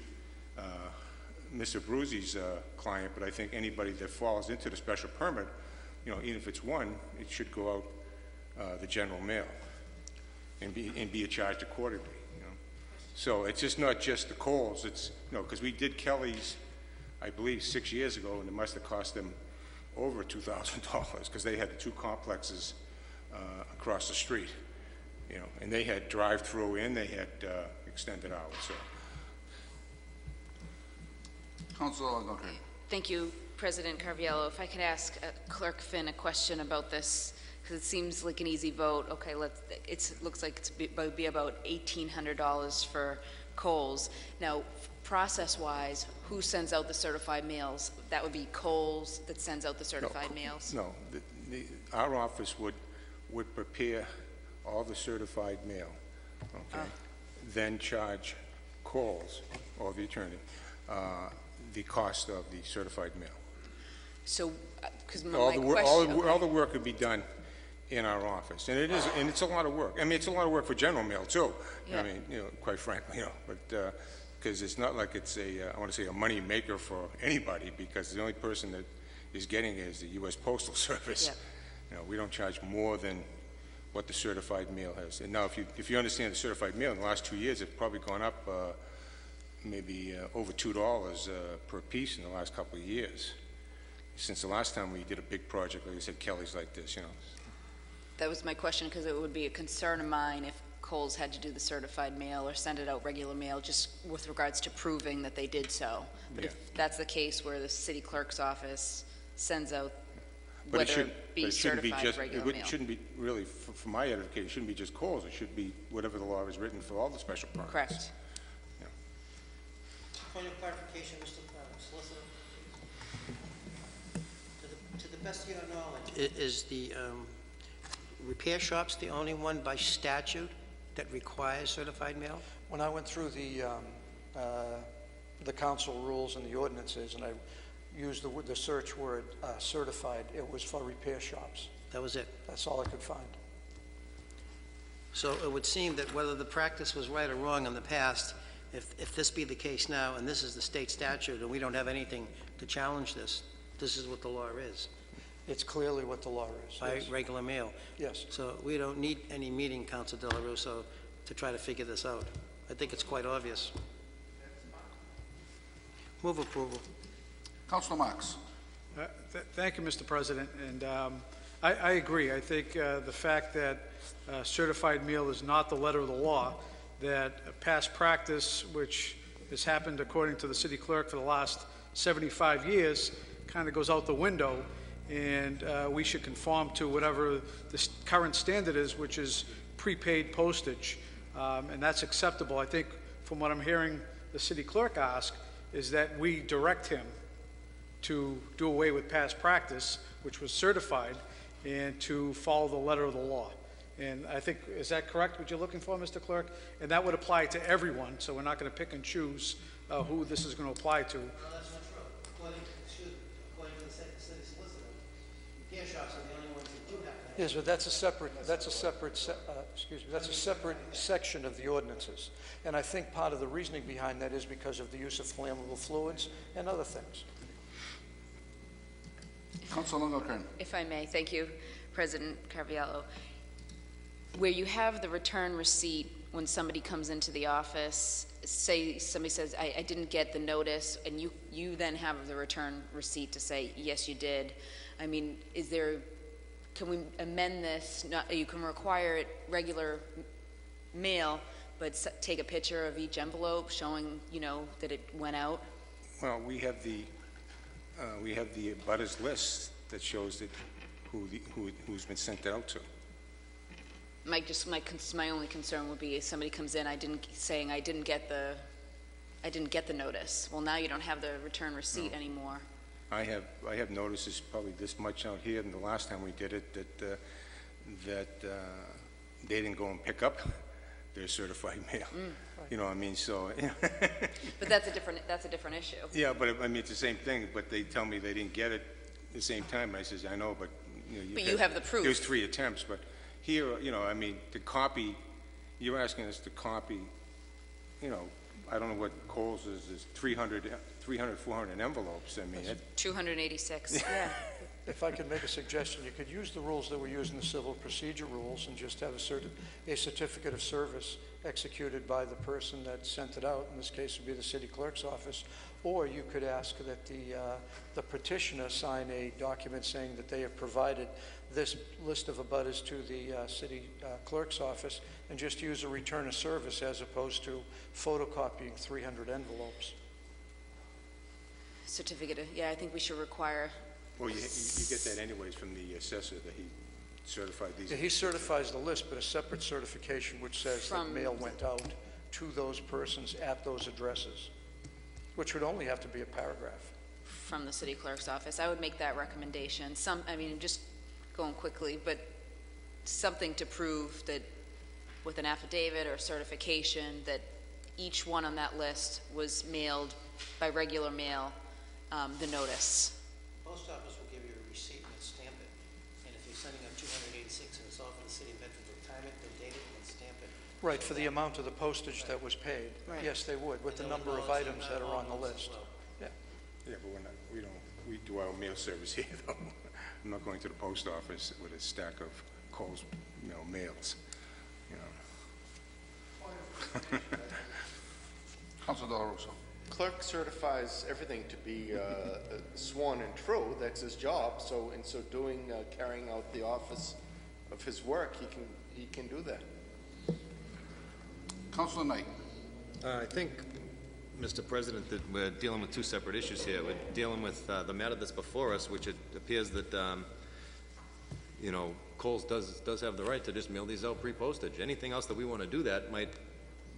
Mr. Abruzzi's client, but I think anybody that falls into the special permit, you know, even if it's one, it should go out the general mail and be charged accordingly, you know. So it's just not just the Coles, it's, you know, because we did Kelly's, I believe, 6 years ago, and it must have cost them over $2,000 because they had the 2 complexes across the street, you know, and they had drive-through and they had extended hours. So. Councilor Algonquin. Thank you, President Carviello. If I could ask Clerk Finn a question about this, because it seems like an easy vote. Okay, it looks like it's be about $1,800 for Kohl's. Now, process-wise, who sends out the certified mails? That would be Kohl's that sends out the certified mails? No, our office would prepare all the certified mail, okay? Then charge Kohl's, or the attorney, the cost of the certified mail. So, because all the work would be done in our office, and it's a lot of work. I mean, it's a lot of work for general mail too. Yeah. I mean, you know, quite frankly, you know, but because it's not like it's I want to say a money maker for anybody, because the only person that is getting it is the U.S. Postal Service. Yeah. You know, we don't charge more than what the certified mail has. And now, if you understand the certified mail, in the last 2 years, it's probably gone up maybe over $2 per piece in the last couple of years. Since the last time we did a big project, like I said, Kelly's like this, you know. That was my question, because it would be a concern of mine if Kohl's had to do the certified mail or send it out regular mail, just with regards to proving that they did so. But Yeah. if that's the case where the city clerk's office sends out, whether it be certified regular mail. It shouldn't be really, for my edification, it shouldn't be just Kohl's. It should be whatever the law is written for all the special permits. Correct. Yeah. Point of clarification, Mr. Solicitor. To the best of your knowledge, is the repair shops the only one by statute that requires certified mail? When I went through the council rules and the ordinances, and I used the search word certified, it was for repair shops. That was it? That's all I could find. So it would seem that whether the practice was right or wrong in the past, if this be the case now, and this is the state statute, and we don't have anything to challenge this, this is what the law is. It's clearly what the law is. By Yes. regular mail. Yes. So we don't need any meeting, Councilor Dela Russo, to try to figure this out. I think it's quite obvious. Move approval. Councilor Marks. Thank you, Mr. President, and I agree. I think the fact that certified mail is not the letter of the law, that past practice, which has happened according to the city clerk for the last 75 years kind of goes out the window, and we should conform to whatever the current standard is, which is prepaid postage, and that's acceptable. I think from what I'm hearing the city clerk ask is that we direct him to do away with past practice, which was certified, and to follow the letter of the law. And I think, is that correct, what you're looking for, Mr. Clerk? And that would apply to everyone, so we're not going to pick and choose who this is going to apply to. No, that's not true. According to the city solicitor, repair shops are the only ones that do have that. Yes, but that's a separate section of the ordinances. And I think part of the reasoning behind that is because of the use of flammable fluids and other things. Councilor Kern. If I may, thank you, President Carviallo. Where you have the return receipt when somebody comes into the office, say somebody says, I didn't get the notice, and you then have the return receipt to say, yes, you did. I mean, can we amend this? You can require it regular mail, but take a picture of each envelope showing, that it went out? Well, we have the abutters list that shows that who's been sent it out to. My only concern would be if somebody comes in, I didn't get the notice. Well, now you don't have the return receipt anymore. I have notices probably this much out here, and the last time we did it that they didn't go and pick up their certified mail. You know what I mean? So. But that's a different issue. Yeah, but I mean it's the same thing. But they tell me they didn't get it at the same time. I says I know, but you have the proof. There was 3 attempts, but here, I mean the copy. You're asking us to copy. I don't know what Kohl's is 300, 400 envelopes. I mean, 286. Yeah. If I could make a suggestion, you could use the rules that were used in the civil procedure rules and just have a certificate of service executed by the person that sent it out. In this case, it would be the city clerk's office. Or you could ask that the petitioner sign a document saying that they have provided this list of abutters to the city clerk's office, and just use a return of service as opposed to photocopying 300 envelopes. Certificate. Yeah, I think we should require. Well, you get that anyways from the assessor that he certified these. Yeah, he certifies the list, but a separate certification which says that mail went out to those persons at those addresses, which would only have to be a paragraph. From the city clerk's office. I would make that recommendation. Just going quickly, but something to prove that with an affidavit or certification that each one on that list was mailed by regular mail, the notice. Post office will give you a receipt and stamp it. And if you're sending out 286 and it's all from the city of Medford, they'll time it, they'll date it, and stamp it. Right, for the amount of the postage that was paid. Right. Yes, they would, with the number of items that are on the list. Yeah. Yeah, but we do our mail service here, though. I'm not going to the post office with a stack of Kohl's, mails, Councilor Dela Russo. Clerk certifies everything to be sworn and true. That's his job. So in so doing, carrying out the office of his work, he can do that. Councilor Knight. I think, Mr. President, that we're dealing with 2 separate issues here. We're dealing with the matter that's before us, which it appears that, Kohl's does have the right to just mail these out pre-postage. Anything else that we want to do that might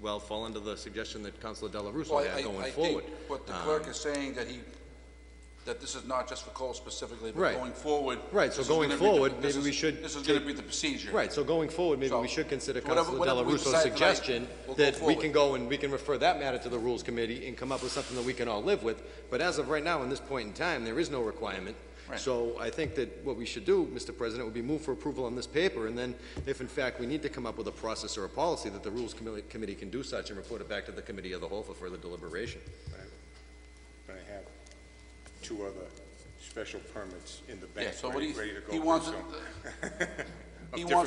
well fall under the suggestion that Councilor Dela Russo had going forward. I think what the clerk is saying that this is not just for Kohl's specifically, but right. Going forward. Right. So going forward, maybe we should. This is going to be the procedure. Right. So going forward, maybe we should consider Councilor Dela Russo's suggestion that we can go and we can refer that matter to the Rules Committee and come up with something that we can all live with. But as of right now, in this point in time, there is no requirement. Right. So I think that what we should do, Mr. President, would be move for approval on this paper, and then if in fact we need to come up with a process or a policy, that the Rules Committee can do such and report it back to the Committee of the Whole for further deliberation. But I have 2 other special permits in the bank so ready to go. He wants to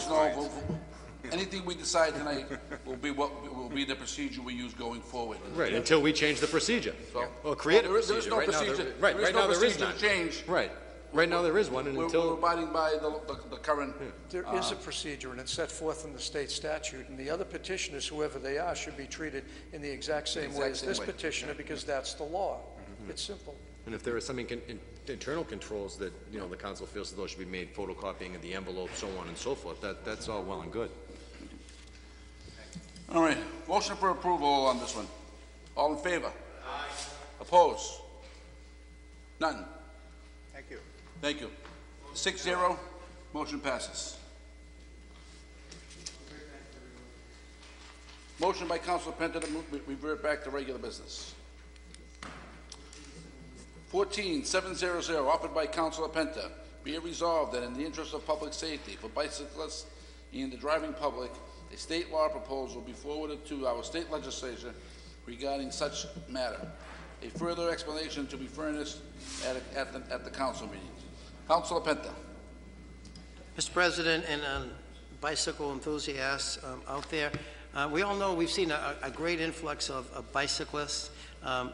know anything we decide tonight will be the procedure we use going forward. Right, until we change the procedure. Or create a procedure. There is no procedure. Right now there is none. To change. Right. Right now, there is one, and we're until... abiding by the current... There is a procedure, and it's set forth in the state statute, and the other petitioners, whoever they are, should be treated in the exact same way as this petitioner, because that's the law. It's simple. And if there are some internal controls that, you know, the council feels that those should be made, photocopying of the envelope, so on and so forth, that's all well and good. All right, motion for approval on this one. All in favor? Aye. Opposed? None. Thank you. Thank you. 6-0, motion passes. Motion by Councilor Penta to revert back to regular business. 14-700, offered by Councilor Penta. Be it resolved that in the interest of public safety for bicyclists and the driving public, a state law proposal be forwarded to our state legislature regarding such matter. A further explanation to be furnished at the council meeting. Councilor Penta. Mr. President, and bicycle enthusiasts out there, we all know we've seen a great influx of bicyclists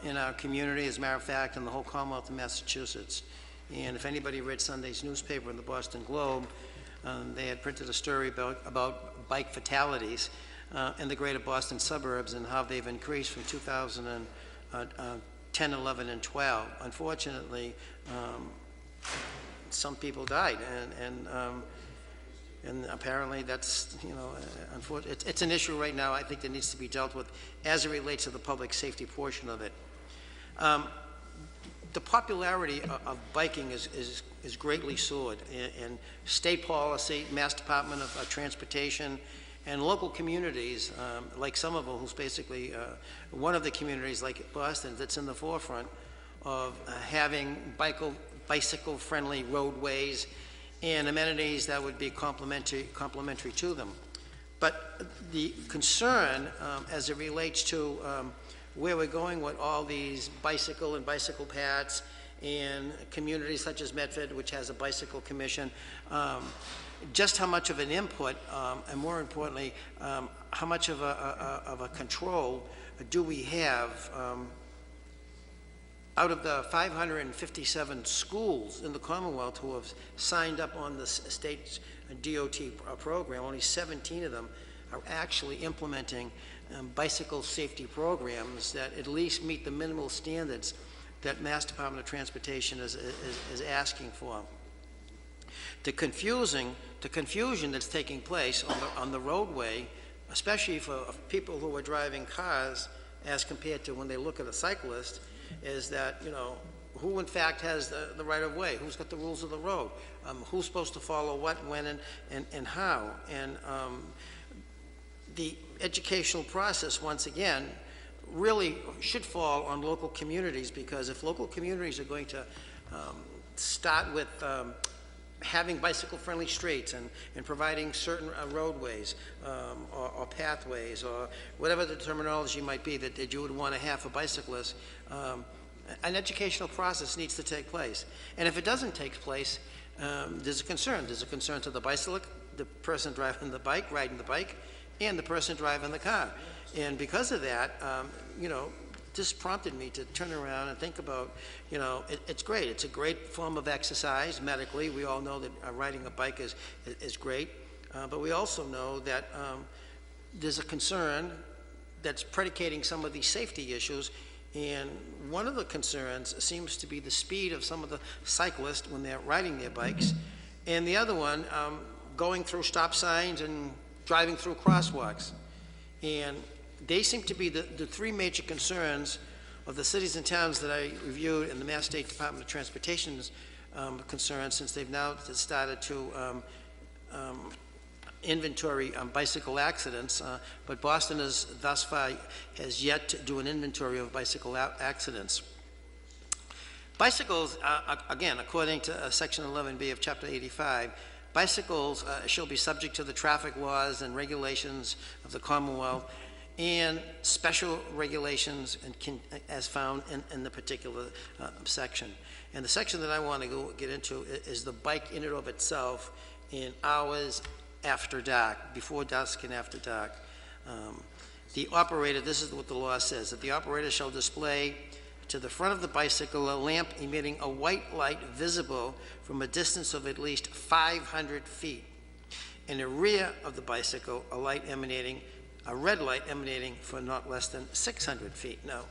in our community, as a matter of fact, in the whole Commonwealth of Massachusetts. And if anybody read Sunday's newspaper in the Boston Globe, they had printed a story about bike fatalities in the greater Boston suburbs and how they've increased from 2010, 11, and 12. Unfortunately, some people died, and apparently that's, you know, it's an issue right now I think that needs to be dealt with as it relates to the public safety portion of it. The popularity of biking is greatly soared, and state policy, Mass Department of Transportation, and local communities, like Somerville, who's basically one of the communities like Boston that's in the forefront of having bicycle-friendly roadways and amenities that would be complementary to them. But the concern as it relates to where we're going with all these bicycle and bicycle paths and communities such as Medford, which has a bicycle commission, just how much of an input, and more importantly, how much of a control do we have out of the 557 schools in the Commonwealth who have signed up on the state's DOT program, only 17 of them are actually implementing bicycle safety programs that at least meet the minimal standards that Mass Department of Transportation is asking for. The confusion that's taking place on the roadway, especially for people who are driving cars as compared to when they look at a cyclist, is that, you know, who in fact has the right of way, who's got the rules of the road, who's supposed to follow what, when, and how. And the educational process, once again, really should fall on local communities, because if local communities are going to start with having bicycle-friendly streets and providing certain roadways or pathways or whatever the terminology might be that you would want to have for bicyclists, an educational process needs to take place. And if it doesn't take place, there's a concern. There's a concern to the bicyclist, the person driving the bike, riding the bike, and the person driving the car. And because of that, you know, this prompted me to turn around and think about, you know, it's great. It's a great form of exercise medically. We all know that riding a bike is great. But we also know that there's a concern that's predicating some of these safety issues. And one of the concerns seems to be the speed of some of the cyclists when they're riding their bikes. And the other one, going through stop signs and driving through crosswalks. And they seem to be the three major concerns of the cities and towns that I reviewed in the Mass State Department of Transportation's concerns, since they've now started to inventory bicycle accidents, but Boston has thus far has yet to do an inventory of bicycle accidents. Bicycles, again, according to Section 11B of Chapter 85, bicycles shall be subject to the traffic laws and regulations of the Commonwealth and special regulations as found in the particular section. And the section that I want to get into is the bike in and of itself in hours after dark, before dusk and after dark. The operator, this is what the law says, that the operator shall display to the front of the bicycle a lamp emitting a white light visible from a distance of at least 500 feet. In the rear of the bicycle, a red light emanating for not less than 600 feet. Now,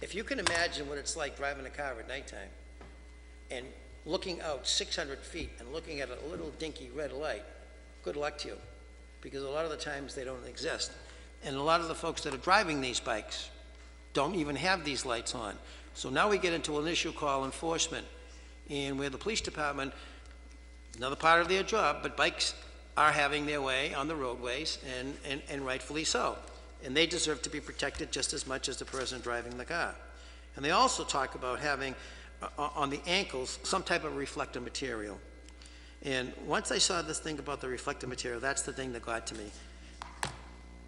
if you can imagine what it's like driving a car at nighttime and looking out 600 feet and looking at a little dinky red light, good luck to you, because a lot of the times they don't exist. And a lot of the folks that are driving these bikes don't even have these lights on. So now we get into an issue called enforcement, and where the police department, another part of their job, but bikes are having their way on the roadways, and rightfully so. And they deserve to be protected just as much as the person driving the car. And they also talk about having on the ankles some type of reflective material. And once I saw this thing about the reflective material, that's the thing that got to me.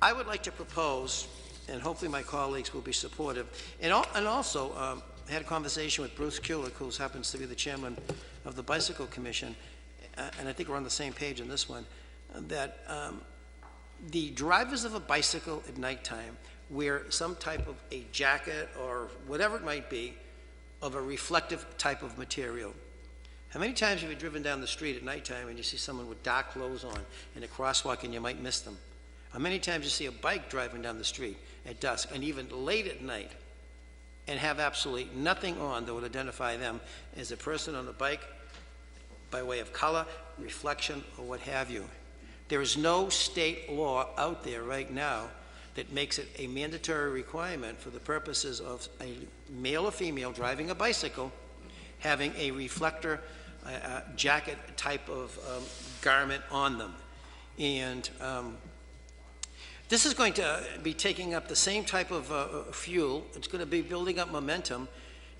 I would like to propose, and hopefully my colleagues will be supportive, and also I had a conversation with Bruce Kulick, who happens to be the chairman of the Bicycle Commission, and I think we're on the same page on this one, that the drivers of a bicycle at nighttime wear some type of a jacket or whatever it might be of a reflective type of material. How many times have you driven down the street at nighttime and you see someone with dark clothes on in a crosswalk and you might miss them? How many times you see a bike driving down the street at dusk and even late at night and have absolutely nothing on that would identify them as a person on a bike by way of color, reflection, or what have you? There is no state law out there right now that makes it a mandatory requirement for the purposes of a male or female driving a bicycle having a reflector jacket type of garment on them. And this is going to be taking up the same type of fuel. It's going to be building up momentum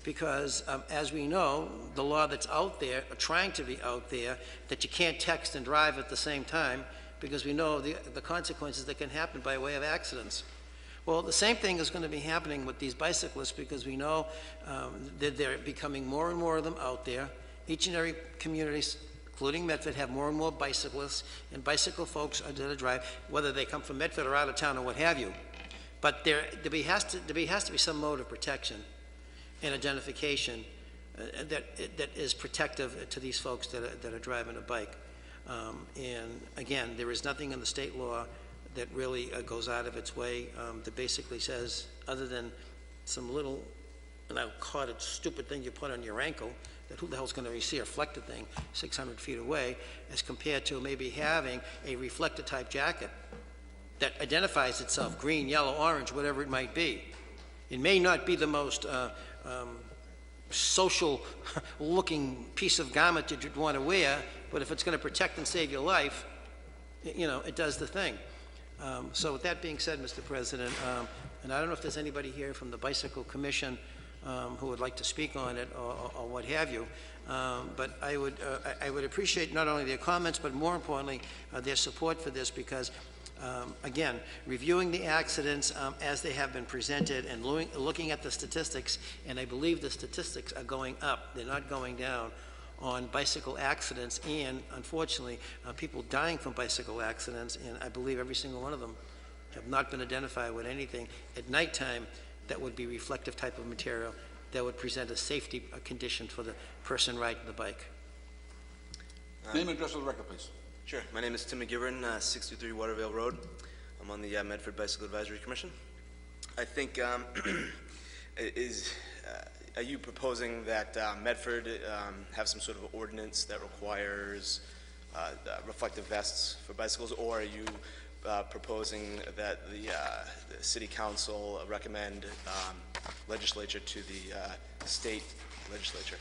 because, as we know, the law that's out there, or trying to be out there, that you can't text and drive at the same time, because we know the consequences that can happen by way of accidents. Well, the same thing is going to be happening with these bicyclists, because we know that they're becoming more and more of them out there. Each and every community, including Medford, have more and more bicyclists, and bicycle folks are to drive, whether they come from Medford or out of town or what have you. But there has to be some mode of protection and identification that is protective to these folks that are driving a bike. And again, there is nothing in the state law that really goes out of its way that basically says, other than some little, and I'll call it stupid thing you put on your ankle, that who the hell's going to see a reflector thing 600 feet away, as compared to maybe having a reflector type jacket that identifies itself, green, yellow, orange, whatever it might be. It may not be the most social looking piece of garment that you'd want to wear, but if it's going to protect and save your life, you know, it does the thing. So with that being said, Mr. President, and I don't know if there's anybody here from the Bicycle Commission who would like to speak on it or what have you, but I would appreciate not only their comments, but more importantly, their support for this, because again, reviewing the accidents as they have been presented and looking at the statistics, and I believe the statistics are going up, they're not going down, on bicycle accidents, and unfortunately people dying from bicycle accidents, and I believe every single one of them have not been identified with anything at nighttime that would be reflective type of material that would present a safety condition for the person riding the bike. Name and address of the record, please. Sure. My name is Tim McGivern, 63 Watervale Road. I'm on the Medford Bicycle Advisory Commission. I think, are you proposing that Medford have some sort of ordinance that requires reflective vests for bicycles, or are you proposing that the City Council recommend legislature to the state legislature?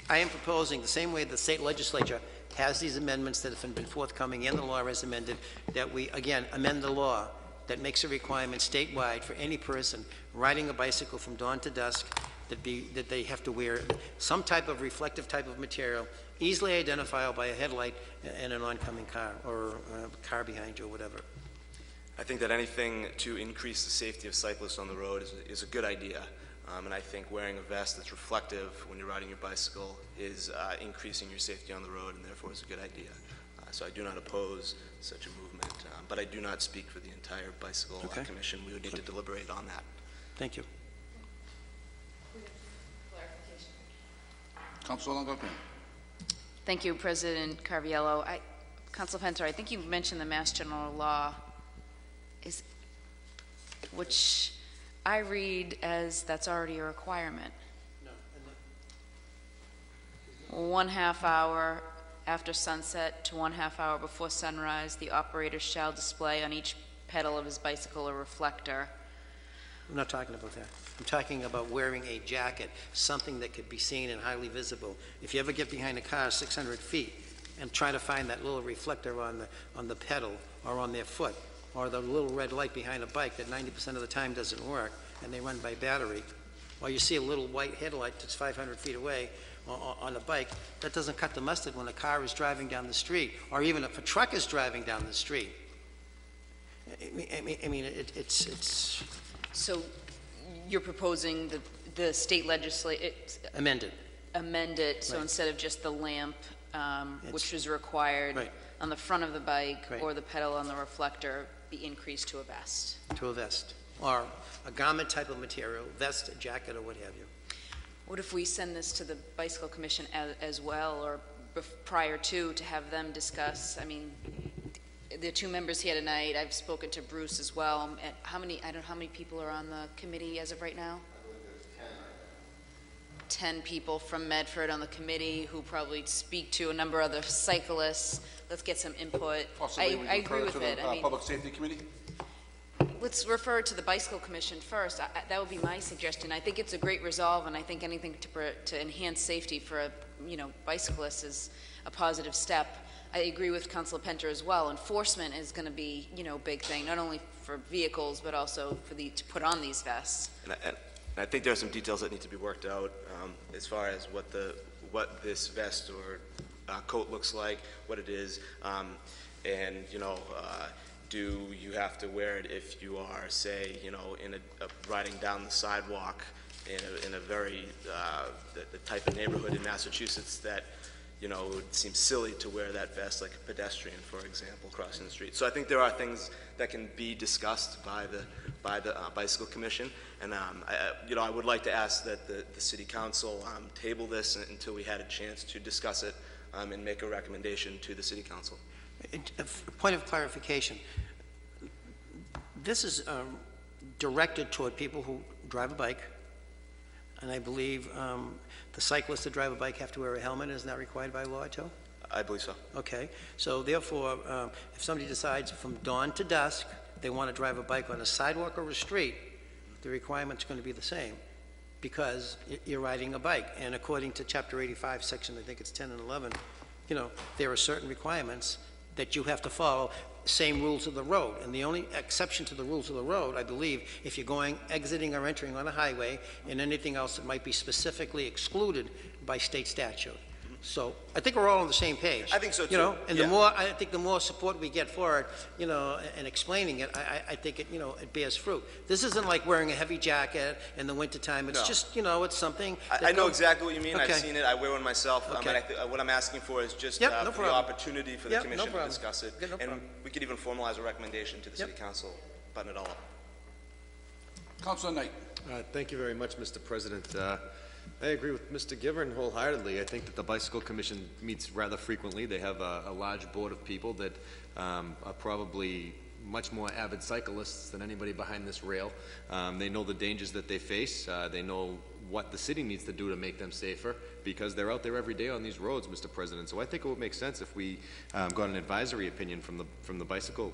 I am proposing the same way the state legislature has these amendments that have been forthcoming and the law is amended, that we, again, amend the law that makes a requirement statewide for any person riding a bicycle from dawn to dusk that they have to wear some type of reflective type of material, easily identifiable by a headlight and an oncoming car or a car behind you or whatever. I think that anything to increase the safety of cyclists on the road is a good idea. And I think wearing a vest that's reflective when you're riding your bicycle is increasing your safety on the road, and therefore is a good idea. So I do not oppose such a movement, but I do not speak for the entire bicycle Okay. commission. We would need to deliberate on that. Thank you. Councilor Longo-Kern. Thank you, President Carviello. Council Penter, I think you mentioned the Mass General Law, which I read as that's already a requirement. No. 1/2 hour after sunset to 1/2 hour before sunrise, the operator shall display on each pedal of his bicycle a reflector. I'm not talking about that. I'm talking about wearing a jacket, something that could be seen and highly visible. If you ever get behind a car 600 feet and try to find that little reflector on the pedal or on their foot, or the little red light behind a bike that 90% of the time doesn't work, and they run by battery, or you see a little white headlight that's 500 feet away on a bike, that doesn't cut the mustard when a car is driving down the street, or even if a truck is driving down the street. I mean, it's... So you're proposing the state legislature... Amended. Amend it, so Right. instead of just the lamp, which was required Right. on the front of the bike Right. or the pedal on the reflector, be increased to a vest. To a vest, or a garment type of material, vest, jacket, or what have you. What if we send this to the Bicycle Commission as well, or prior to have them discuss? I mean, there are two members here tonight. I've spoken to Bruce as well. And I don't know how many people are on the committee as of right now? 10 people from Medford on the committee who probably speak to a number of other cyclists. Let's get some input. Possibly we I agree refer with to it. the I mean, Public Safety Committee? let's refer to the Bicycle Commission first. That would be my suggestion. I think it's a great resolve, and I think anything to enhance safety for bicyclists is a positive step. I agree with Councilor Penter as well. Enforcement is going to be, a big thing, not only for vehicles, but also for to put on these vests. And I think there are some details that need to be worked out as far as what this vest or coat looks like, what it is, and do you have to wear it if you are, say, riding down the sidewalk in a very the type of neighborhood in Massachusetts that it would seem silly to wear that vest, like a pedestrian, for example, crossing the street. So I think there are things that can be discussed by the Bicycle Commission, and I would like to ask that the City Council table this until we had a chance to discuss it and make a recommendation to the City Council. A point of clarification. This is directed toward people who drive a bike, and I believe the cyclists that drive a bike have to wear a helmet. Isn't that required by law, too? I believe so. Okay. So therefore, if somebody decides from dawn to dusk they want to drive a bike on a sidewalk or a street, the requirement's going to be the same because you're riding a bike. And according to Chapter 85, Section, I think it's 10 and 11, there are certain requirements that you have to follow, same rules of the road. And the only exception to the rules of the road, I believe, if you're exiting or entering on a highway, and anything else that might be specifically excluded by state statute. So I think we're all on the same page. I think so, too. And I think the more support we get for it, and explaining it, I think it, it bears fruit. This isn't like wearing a heavy jacket in the wintertime. It's just, it's something. I know exactly what you mean. Okay. I've seen it. I wear one myself. Okay. And what I'm asking for is just No for the problem. opportunity for the Yep, no Commission to problem. discuss it. No And problem. we could even formalize a recommendation to the City Council, button it all up. Councilor Knight. Thank you very much, Mr. President. I agree with Mr. Givern wholeheartedly. I think that the Bicycle Commission meets rather frequently. They have a large board of people that are probably much more avid cyclists than anybody behind this rail. They know the dangers that they face. They know what the city needs to do to make them safer because they're out there every day on these roads, Mr. President. So I think it would make sense if we got an advisory opinion from the Bicycle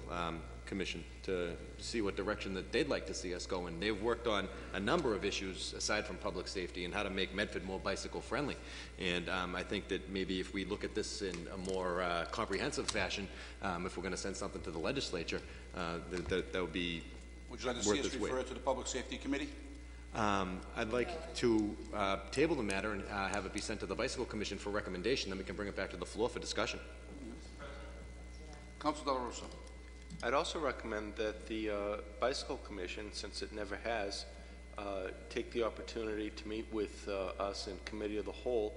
Commission to see what direction that they'd like to see us go in. They've worked on a number of issues aside from public safety and how to make Medford more bicycle friendly. And I think that maybe if we look at this in a more comprehensive fashion, if we're going to send something to the legislature, that would be Would you like to see us refer it to the Public Safety Committee? I'd like to table the matter and have it be sent to the Bicycle Commission for recommendation, then we can bring it back to the floor for discussion. Councilor Dela Russa. I'd also recommend that the Bicycle Commission, since it never has, take the opportunity to meet with us in Committee of the Whole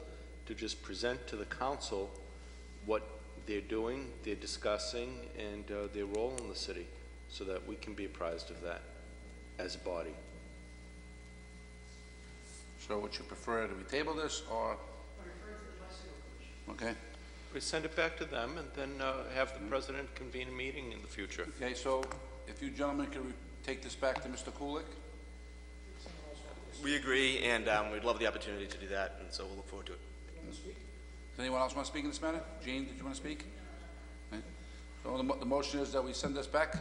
to just present to the Council what they're doing, they're discussing, and their role in the city, so that we can be apprised of that as a body. So would you prefer, do we table this, or? Okay. We send it back to them, and then have the president convene a meeting in the future. Okay, so if you gentlemen could take this back to Mr. Kulik? We agree, and we'd love the opportunity to do that, and so we'll look forward to it. Does anyone else want to speak in this matter? Jean, did you want to speak? Okay. So the motion is that we send this back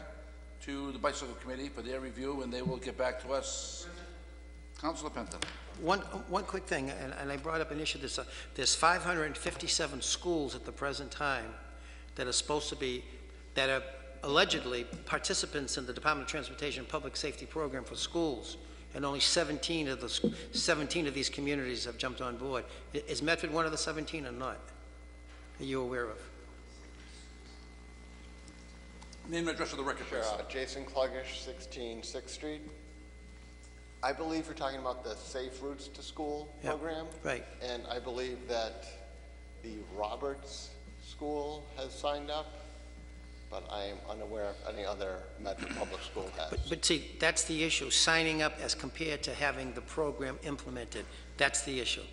to the Bicycle Committee for their review, and they will get back to us. Councilor Penta. One quick thing, and I brought up an issue. There's 557 schools at the present time that are supposed to be, that are allegedly participants in the Department of Transportation Public Safety Program for schools, and only 17 of these communities have jumped on board. Is Medford one of the 17 or not? Are you aware of? Name and address of the record, please. Jason Kluggish, 16 6th Street. I believe you're talking about the Safe Routes to School program. Right. And I believe that the Roberts School has signed up, but I am unaware of any other Medford Public School has. But see, that's the issue, signing up as compared to having the program implemented. That's the issue.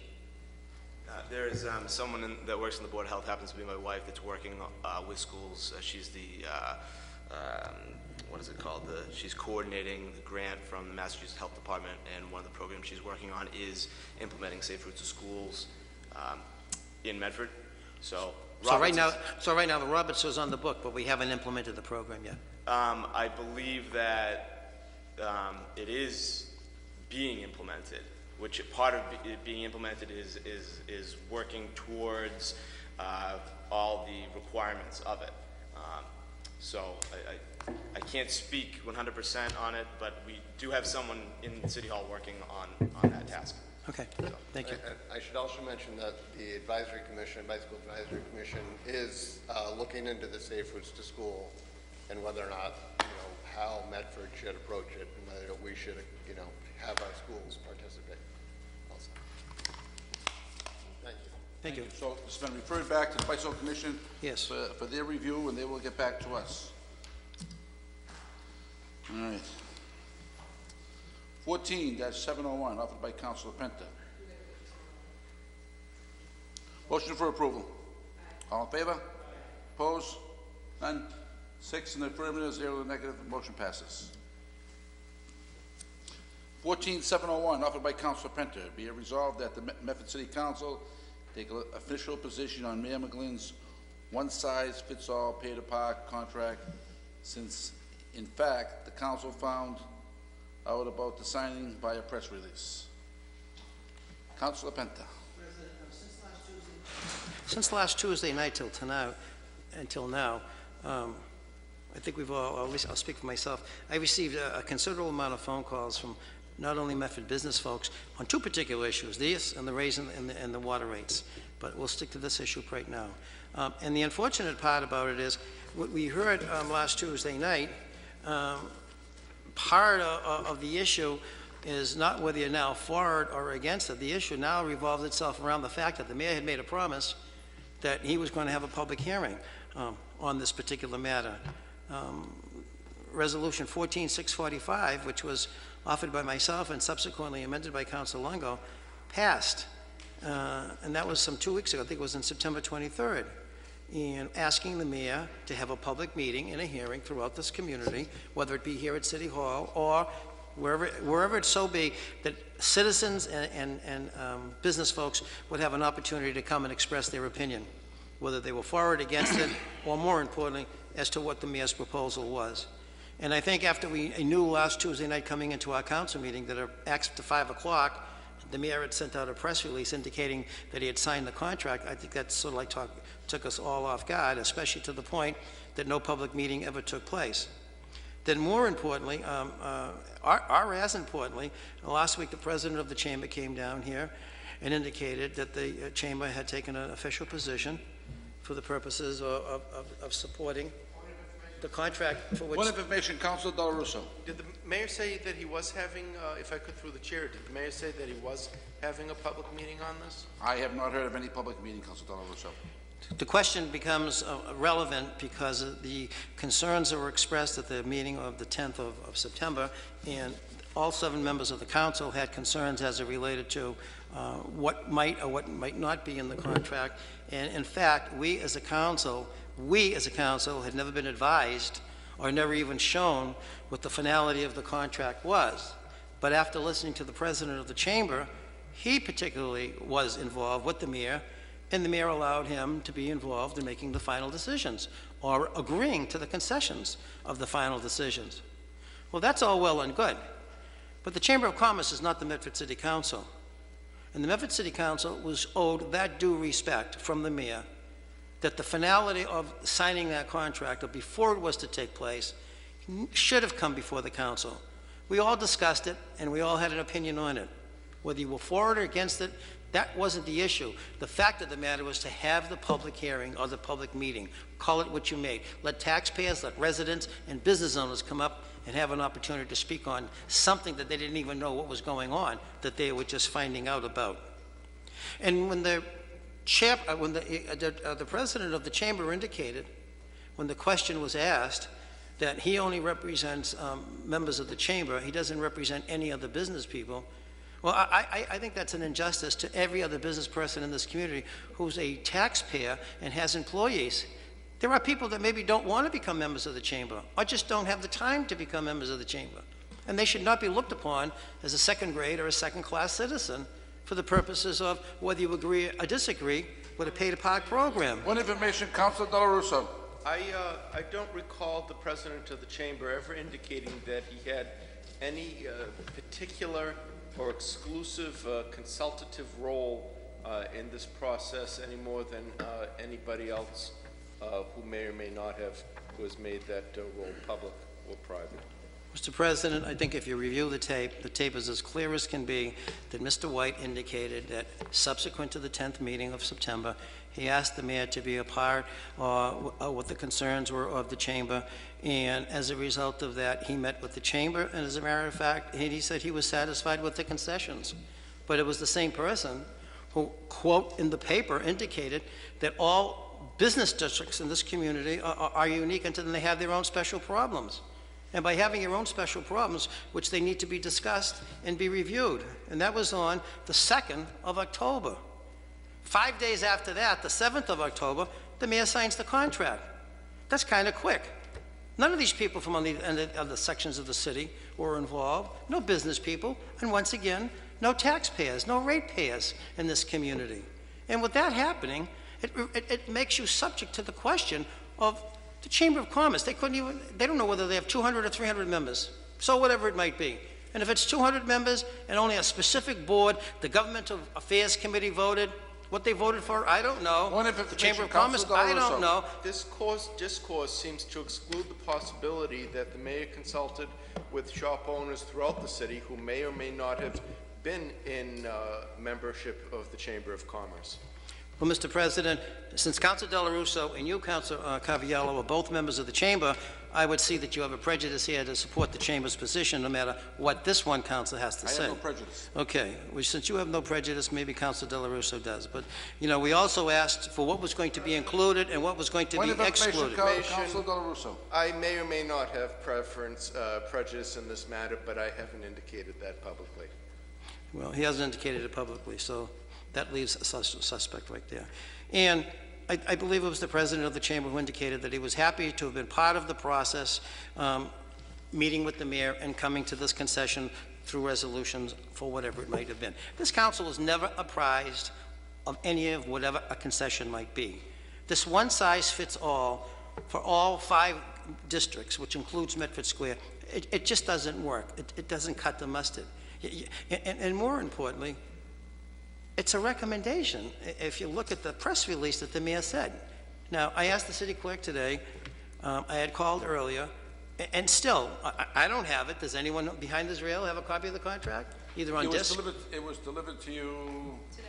There is someone that works in the Board of Health, happens to be my wife, that's working with schools. She's the, what is it called? She's coordinating the grant from the Massachusetts Health Department, and one of the programs she's working on is implementing Safe Routes to Schools in Medford. So right now the Roberts is on the book, but we haven't implemented the program yet. I believe that it is being implemented, which part of it being implemented is working towards all the requirements of it. So I can't speak 100% on it, but we do have someone in City Hall working on that task. Okay, thank you. I should also mention that the Advisory Commission, Bicycle Advisory Commission, is looking into the Safe Routes to School and whether or not, how Medford should approach it, and whether we should, have our schools participate also. Thank you. Thank you. So it's been referred back to the Bicycle Commission. Yes. For their review, and they will get back to us. All right. 14-701, offered by Councilor Penta. Motion for approval. All in favor? Opposed? None? 6 in the affirmative, 0 in the negative. Motion passes. 14-701, offered by Councilor Penta. Be it resolved that the Medford City Council take an official position on Mayor McGlynn's one-size-fits-all pay-to-park contract, since, in fact, the council found out about the signing by a press release. Councilor Penta. Since last Tuesday night until now, I think we've all, at least I'll speak for myself, I received a considerable amount of phone calls from not only Medford business folks on two particular issues, this and the raise and the water rates. But we'll stick to this issue right now. And the unfortunate part about it is, what we heard last Tuesday night, part of the issue is not whether you're now for it or against it. The issue now revolves itself around the fact that the mayor had made a promise that he was going to have a public hearing on this particular matter. Resolution 14-645, which was offered by myself and subsequently amended by Councilor Longo, passed. And that was some 2 weeks ago. I think it was on September 23rd. And asking the mayor to have a public meeting and a hearing throughout this community, whether it be here at City Hall or wherever it so be, that citizens and business folks would have an opportunity to come and express their opinion, whether they were for it, against it, or more importantly, as to what the mayor's proposal was. And I think after we knew last Tuesday night coming into our council meeting that after 5 o'clock, the mayor had sent out a press release indicating that he had signed the contract. I think that sort of like took us all off guard, especially to the point that no public meeting ever took place. Then more importantly, or as importantly, last week the president of the chamber came down here and indicated that the chamber had taken an official position for the purposes of supporting the contract for which... One information, Councilor Del Russo. Did the mayor say that he was having, if I could through the chair, did the mayor say that he was having a public meeting on this? I have not heard of any public meeting, Councilor Del Russo. The question becomes relevant because of the concerns that were expressed at the meeting of the 10th of September, and all 7 members of the council had concerns as it related to what might or what might not be in the contract. And in fact, we as a council had never been advised or never even shown what the finality of the contract was. But after listening to the president of the chamber, he particularly was involved with the mayor, and the mayor allowed him to be involved in making the final decisions or agreeing to the concessions of the final decisions. Well, that's all well and good, but the Chamber of Commerce is not the Medford City Council. And the Medford City Council was owed that due respect from the mayor that the finality of signing that contract, or before it was to take place, should have come before the council. We all discussed it, and we all had an opinion on it. Whether you were for it or against it, that wasn't the issue. The fact of the matter was to have the public hearing or the public meeting. Call it what you may. Let taxpayers, let residents, and business owners come up and have an opportunity to speak on something that they didn't even know what was going on, that they were just finding out about. And when the president of the chamber indicated, when the question was asked, that he only represents members of the chamber, he doesn't represent any other business people. Well, I think that's an injustice to every other business person in this community who's a taxpayer and has employees. There are people that maybe don't want to become members of the chamber or just don't have the time to become members of the chamber. And they should not be looked upon as a second grade or a second-class citizen for the purposes of whether you agree or disagree with a pay-to-park program. One information, Councilor Dela Russo. I don't recall the president of the chamber ever indicating that he had any particular or exclusive consultative role in this process any more than anybody else who may or may not have was made that role public or private. Mr. President, I think if you review the tape is as clear as can be that Mr. White indicated that subsequent to the 10th meeting of September, he asked the mayor to be a part what the concerns were of the chamber, and as a result of that, he met with the chamber, and as a matter of fact, he said he was satisfied with the concessions. But it was the same person who, quote, in the paper indicated that all business districts in this community are unique until they have their own special problems. And by having your own special problems, which they need to be discussed and be reviewed. And that was on the 2nd of October. 5 days after that, the 7th of October, the mayor signs the contract. That's kind of quick. None of these people from on the other sections of the city were involved, no business people, and once again, no taxpayers, no ratepayers in this community. And with that happening, it makes you subject to the question of the Chamber of Commerce. They don't know whether they have 200 or 300 members, so whatever it might be. And if it's 200 members and only a specific board, the Governmental Affairs Committee voted, what they voted for, I don't know. The Chamber of Commerce, I don't know. This discourse seems to exclude the possibility that the mayor consulted with shop owners throughout the city who may or may not have been in membership of the Chamber of Commerce. Well, Mr. President, since Councilor Dela Russo and you, Councilor Caviello, are both members of the chamber, I would see that you have a prejudice here to support the chamber's position, no matter what this one councilor has to say. I have no prejudice. Okay. Well, since you have no prejudice, maybe Councilor Dela Russo does. But, you know, we also asked for what was going to be included and what was going to be excluded. Councilor Dela Russo. I may or may not have prejudice in this matter, but I haven't indicated that publicly. Well, he hasn't indicated it publicly, so that leaves a suspect right there. And I believe it was the president of the chamber who indicated that he was happy to have been part of the process, meeting with the mayor and coming to this concession through resolutions for whatever it might have been. This council is never apprised of any of whatever a concession might be. This one-size-fits-all for all 5 districts, which includes Medford Square, it just doesn't work. It doesn't cut the mustard. And more importantly, it's a recommendation. If you look at the press release that the mayor said. Now, I asked the city clerk today, I had called earlier, and still, I don't have it. Does anyone behind this rail have a copy of the contract? Either on disc? It was delivered to you today.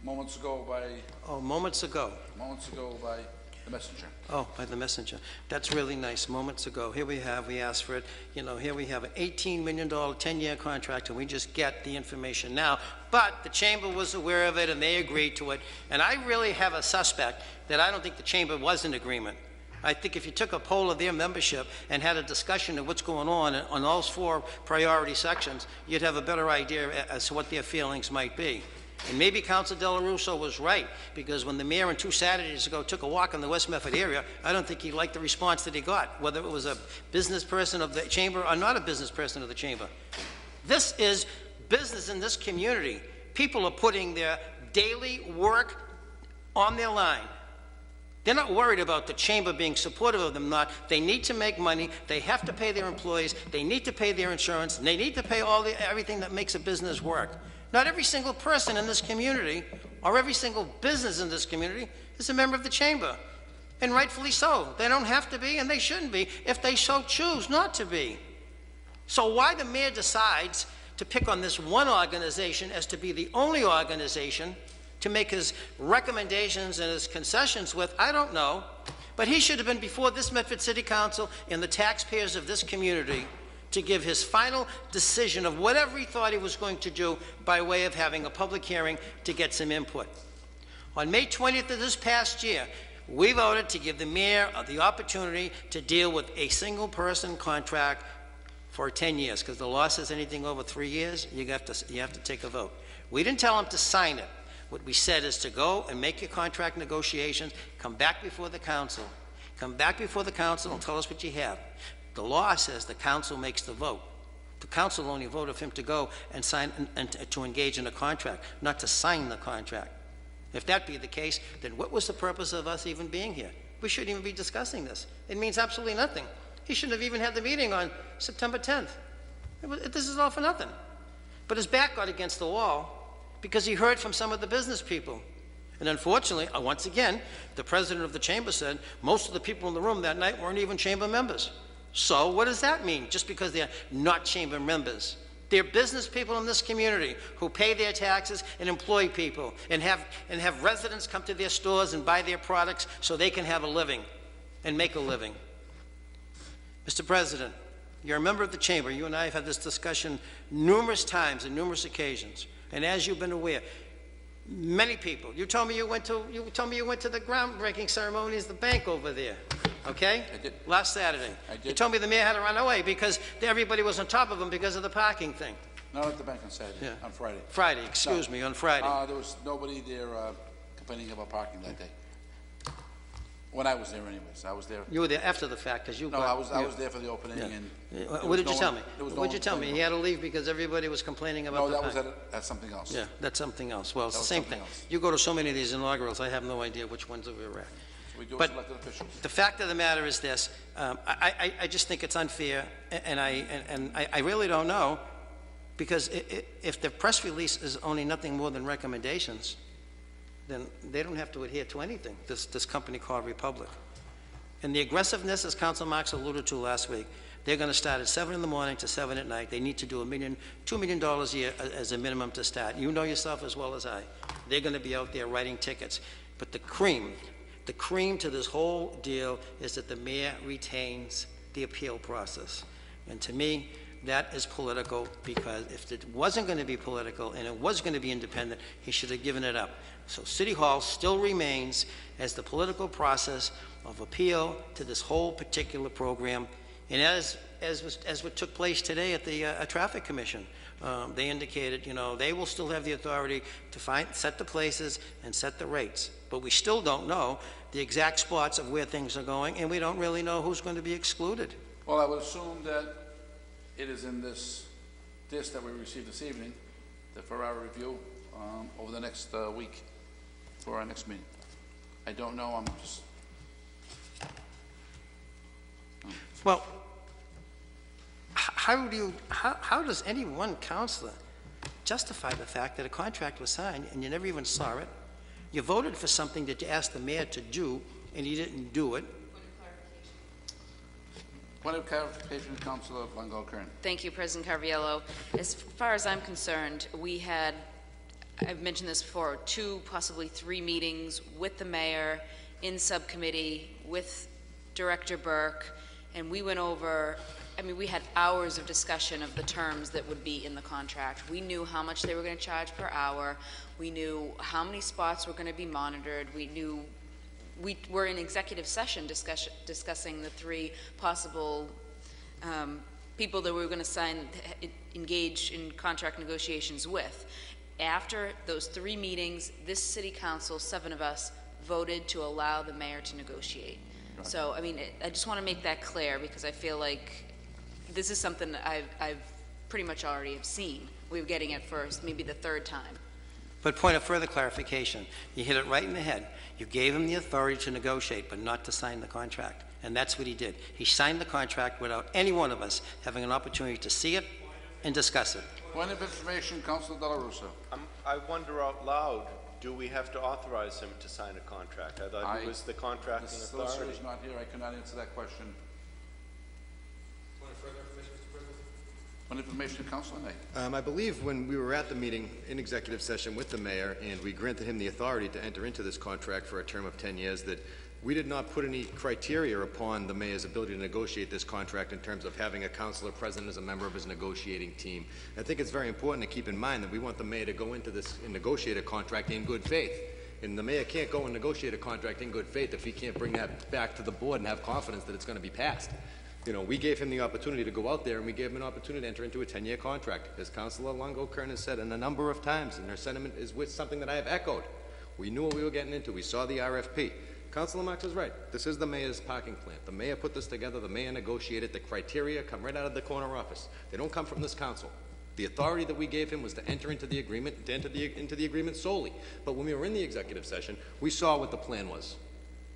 Moments ago by... Oh, moments ago. Moments ago by... The messenger. Oh, by the messenger. That's really nice. Moments ago, here we asked for it. You know, here we have an $18 million 10-year contract, and we just get the information now. But the chamber was aware of it, and they agreed to it. And I really have a suspect that I don't think the chamber was in agreement. I think if you took a poll of their membership and had a discussion of what's going on those 4 priority sections, you'd have a better idea as to what their feelings might be. And maybe Councilor Del Russo was right, because when the mayor on 2 Saturdays ago took a walk in the West Medford area, I don't think he liked the response that he got, whether it was a business person of the chamber or not a business person of the chamber. This is business in this community. People are putting their daily work on their line. They're not worried about the chamber being supportive of them or not. They need to make money. They have to pay their employees. They need to pay their insurance. And they need to pay everything that makes a business work. Not every single person in this community or every single business in this community is a member of the chamber. And rightfully so. They don't have to be, and they shouldn't be if they so choose not to be. So why the mayor decides to pick on this one organization as to be the only organization to make his recommendations and his concessions with, I don't know. But he should have been before this Medford City Council and the taxpayers of this community to give his final decision of whatever he thought he was going to do by way of having a public hearing to get some input. On May 20th of this past year, we voted to give the mayor the opportunity to deal with a single-person contract for 10 years, because the law says anything over 3 years, you have to take a vote. We didn't tell him to sign it. What we said is to go and make your contract negotiations, come back before the council. Come back before the council and tell us what you have. The law says the council makes the vote. The council only voted for him to go and sign and to engage in a contract, not to sign the contract. If that be the case, then what was the purpose of us even being here? We shouldn't even be discussing this. It means absolutely nothing. He shouldn't have even had the meeting on September 10th. This is all for nothing. But his back got against the wall because he heard from some of the business people. And unfortunately, once again, the president of the chamber said most of the people in the room that night weren't even chamber members. So what does that mean, just because they're not chamber members? They're business people in this community who pay their taxes and employ people and have residents come to their stores and buy their products so they can have a living and make a living. Mr. President, you're a member of the chamber. You and I have had this discussion numerous times and numerous occasions. And as you've been aware, many people, you told me you went to the groundbreaking ceremonies, the bank over there, okay? I did. Last Saturday. I did. You told me the mayor had to run away because everybody was on top of him because of the parking thing. Not at the bank on Saturday, Yeah. on Friday. Friday, excuse me, on Friday. There was nobody there complaining about parking that day. When I was there anyways, I was there. You were there after the fact because you No, got... I was there for the opening and... What did you tell me? What did you tell me? He had to leave because everybody was complaining about the No, that parking. was that's something else. Yeah, that's something else. Well, it's That the was same something thing. else. You go to so many of these inaugurals, I have no idea which ones we were at. We do But elected officials. the fact of the matter is this, I just think it's unfair, and I really don't know, because if the press release is only nothing more than recommendations, then they don't have to adhere to anything, this company called Republic. And the aggressiveness, as Council Marks alluded to last week, they're going to start at 7 in the morning to 7 at night. They need to do $2 million a year as a minimum to start. You know yourself as well as I. They're going to be out there writing tickets. But the cream to this whole deal is that the mayor retains the appeal process. And to me, that is political, because if it wasn't going to be political and it was going to be independent, he should have given it up. So City Hall still remains as the political process of appeal to this whole particular program. And as what took place today at the Traffic Commission, they indicated, they will still have the authority to set the places and set the rates. But we still don't know the exact spots of where things are going, and we don't really know who's going to be excluded. Well, I would assume that it is in this that we received this evening, for our review over the next week for our next meeting. I don't know. I'm just... Well, how does any one councillor justify the fact that a contract was signed and you never even saw it? You voted for something that you asked the mayor to do, and he didn't do it. Point of clarification, Councilor Longo-Kern. Thank you, President Carviello. As far as I'm concerned, we had, I've mentioned this before, 2, possibly 3 meetings with the mayor in subcommittee with Director Burke, and we went over, I mean, we had hours of discussion of the terms that would be in the contract. We knew how much they were going to charge per hour. We knew how many spots were going to be monitored. We knew, we were in executive session discussing the 3 possible people that we were going to engage in contract negotiations with. After those 3 meetings, this city council, 7 of us, voted to allow the mayor to negotiate. Right. So, I mean, I just want to make that clear because I feel like this is something that I've pretty much already have seen. We were getting it first, maybe the 3rd time. But point of further clarification, you hit it right in the head. You gave him the authority to negotiate, but not to sign the contract. And that's what he did. He signed the contract without any one of us having an opportunity to see it and discuss it. Point of information, Councilor Della Russo. I wonder out loud, do we have to authorize him to sign a contract? I thought he was the contracting The authority. solicitor is not here. I cannot answer that question. Point of further information, Mr. President? Point of information, Councilor Knight. I believe when we were at the meeting in executive session with the mayor and we granted him the authority to enter into this contract for a term of 10 years, that we did not put any criteria upon the mayor's ability to negotiate this contract in terms of having a councilor present as a member of his negotiating team. I think it's very important to keep in mind that we want the mayor to go into this and negotiate a contract in good faith. And the mayor can't go and negotiate a contract in good faith if he can't bring that back to the board and have confidence that it's going to be passed. You know, we gave him the opportunity to go out there and we gave him an opportunity to enter into a 10-year contract. As Councilor Longo-Kern has said a number of times, and their sentiment is with something that I have echoed. We knew what we were getting into. We saw the RFP. Councilor Marks is right. This is the mayor's parking plan. The mayor put this together. The mayor negotiated. The criteria come right out of the corner office. They don't come from this council. The authority that we gave him was to enter into the agreement, into the agreement solely. But when we were in the executive session, we saw what the plan was.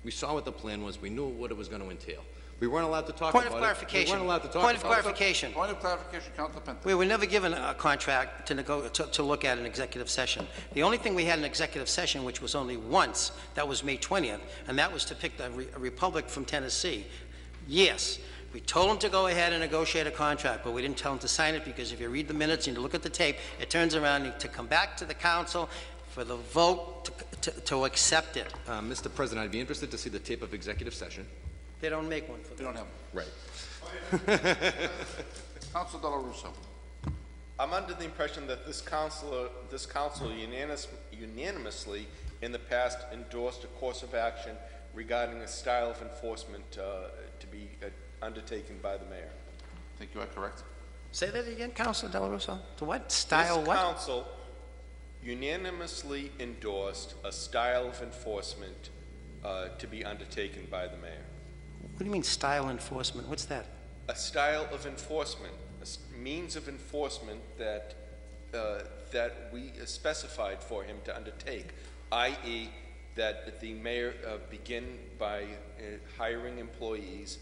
We saw what the plan was. We knew what it was going to entail. We weren't allowed to talk about it. Point of clarification. Point of clarification, Councilor Penta. We were never given a contract to look at in executive session. The only thing we had in executive session, which was only once, that was May 20th, and that was to pick the Republic from Tennessee. Yes, we told him to go ahead and negotiate a contract, but we didn't tell him to sign it because if you read the minutes and you look at the tape, it turns around to come back to the council for the vote to accept it. Mr. President, I'd be interested to see the tape of executive session. They don't make one for them. They don't have Right. Councilor Della Russo. I'm under the impression that this council unanimously in the past endorsed a course of action regarding a style of enforcement to be undertaken by the mayor. I think you are correct. Say that again, Councilor Della Russo. To what? Style what? This council unanimously endorsed a style of enforcement to be undertaken by the mayor. What do you mean style enforcement? What's that? A style of enforcement, a means of enforcement that that we specified for him to undertake, i.e. that the mayor begin by hiring employees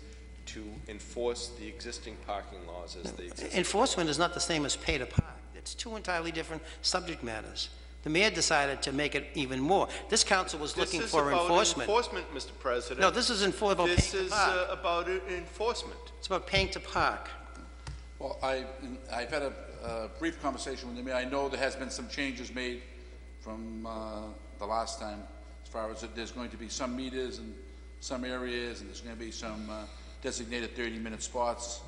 to enforce the existing parking laws as they exist. Enforcement is not the same as pay to park. It's 2 entirely different subject matters. The mayor decided to make it even more. This council was looking for enforcement. This is about enforcement, Mr. President. No, this isn't about paying to park. This is about enforcement. It's about paying to park. Well, I've had a brief conversation with the mayor. I know there has been some changes made from the last time, as far as that there's going to be some meters in some areas, and there's going to be some designated 30-minute spots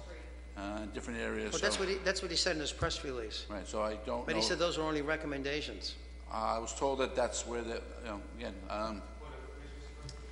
in different areas. Well, that's what he said in his press release. Right, so I don't know. But he said those were only recommendations. I was told that that's where the, again,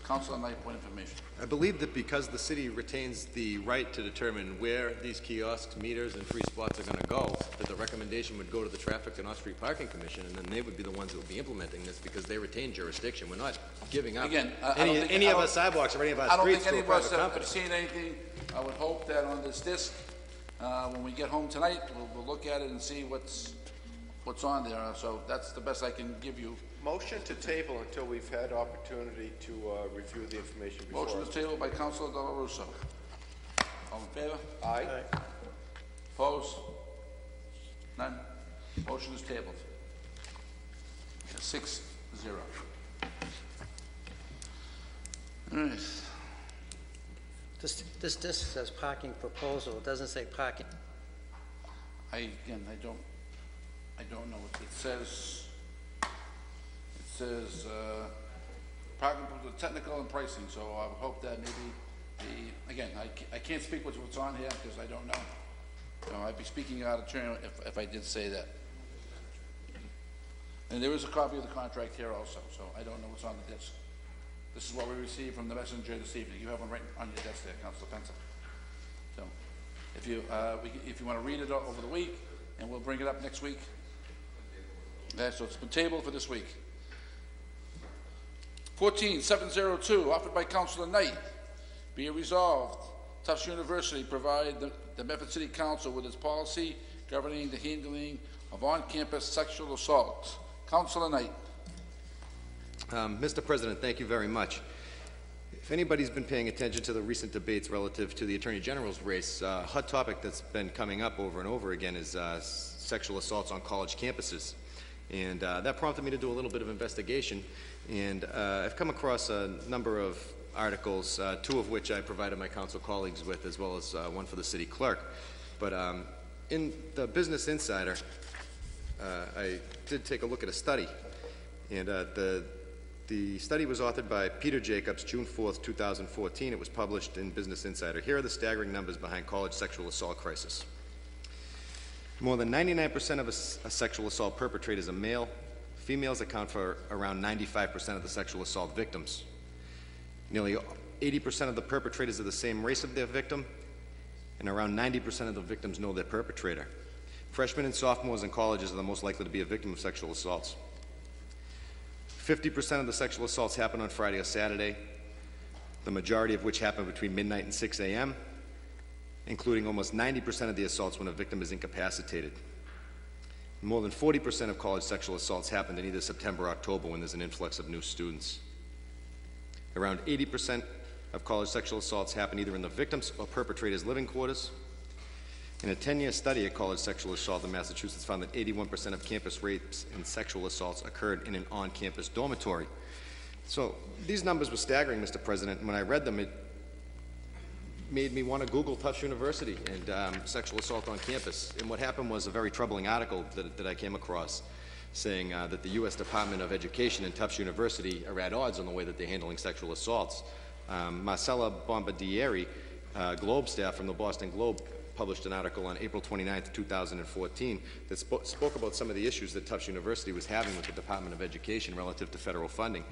Councilor Knight, point of information. I believe that because the city retains the right to determine where these kiosks, meters, and free spots are going to go, that the recommendation would go to the Traffic and Off-Street Parking Commission, and then they would be the ones that would be implementing this because they retain jurisdiction. We're not giving up any of our sidewalks or any of our streets to a private company. I don't think any of us have seen anything. I would hope that on this disc, when we get home tonight, we'll look at it and see what's on there. So that's the best I can give you. Motion to table until we've had opportunity to review the information before. Motion to table by Councilor Della Russo. All in favor? Aye. Opposed? None? Motion is tabled. 6-0. All right. This disc says parking proposal. It doesn't say parking. I don't know what it says. It says Department of the technical and pricing, so I hope that maybe again, I can't speak what's on here because I don't know. I'd be speaking out of turn if I did say that. And there is a copy of the contract here also, so I don't know what's on the desk. This is what we received from the messenger this evening. You have one right on your desk there, Councilor Penta. So, if you want to read it over the week, and we'll bring it up next week. Okay, so it's been tabled for this week. 14702, offered by Councilor Knight. Be it resolved, Tufts University provide the Medford City Council with its policy governing the handling of on-campus sexual assault. Councilor Knight. Mr. President, thank you very much. If anybody's been paying attention to the recent debates relative to the Attorney General's race, a hot topic that's been coming up over and over again is sexual assaults on college campuses. And that prompted me to do a little bit of investigation. And I've come across a number of articles, two of which I provided my council colleagues with, as well as one for the city clerk. But in the Business Insider, I did take a look at a study. And the study was authored by Peter Jacobs, June 4th, 2014. It was published in Business Insider. Here are the staggering numbers behind college sexual assault crisis. More than 99% of a sexual assault perpetrators are male. Females account for around 95% of the sexual assault victims. Nearly 80% of the perpetrators are the same race of their victim, and around 90% of the victims know their perpetrator. Freshmen and sophomores in colleges are the most likely to be a victim of sexual assaults. 50% of the sexual assaults happen on Friday or Saturday, the majority of which happen between midnight and 6 a.m., including almost 90% of the assaults when a victim is incapacitated. More than 40% of college sexual assaults happened in either September or October when there's an influx of new students. Around 80% of college sexual assaults happen either in the victim's or perpetrator's living quarters. In a 10-year study of college sexual assault in Massachusetts found that 81% of campus rapes and sexual assaults occurred in an on-campus dormitory. So these numbers were staggering, Mr. President, and when I read them, it made me want to Google Tufts University and sexual assault on campus. And what happened was a very troubling article that I came across saying that the U.S. Department of Education and Tufts University are at odds on the way that they're handling sexual assaults. Marcella Bombardieri, Globe staff from the Boston Globe, published an article on April 29th, 2014 that spoke about some of the issues that Tufts University was having with the Department of Education relative to federal funding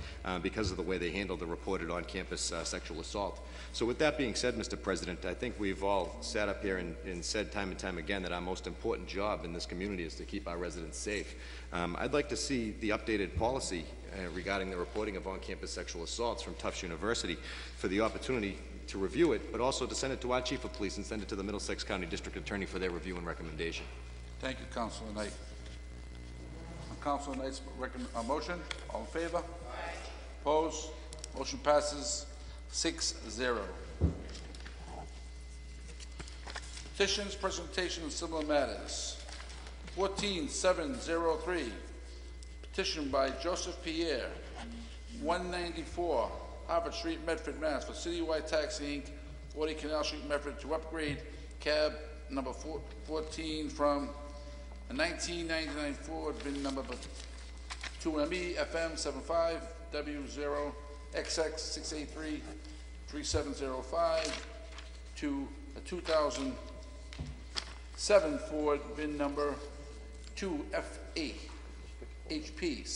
because of the way they handled the reported on-campus sexual assault. So with that being said, Mr. President, I think we've all sat up here and said time and time again that our most important job in this community is to keep our residents safe. I'd like to see the updated policy regarding the reporting of on-campus sexual assaults from Tufts University for the opportunity to review it, but also to send it to our Chief of Police and send it to the Middlesex County District Attorney for their review and recommendation. Thank you, Councilor Knight. On Councilor Knight's motion, all in favor? Aye. Opposed? Motion passes 6-0. Petitions, presentation, and similar matters. 14703, petition by Joseph Pierre, 194 Harvard Street, Medford, Mass. for Citywide Taxi Inc., 40 Canal Street, Medford, to upgrade cab number 14 from a 1999 Ford VIN number to an ME FM 75W0XX6833705 to a 2007 Ford VIN number 2FA HP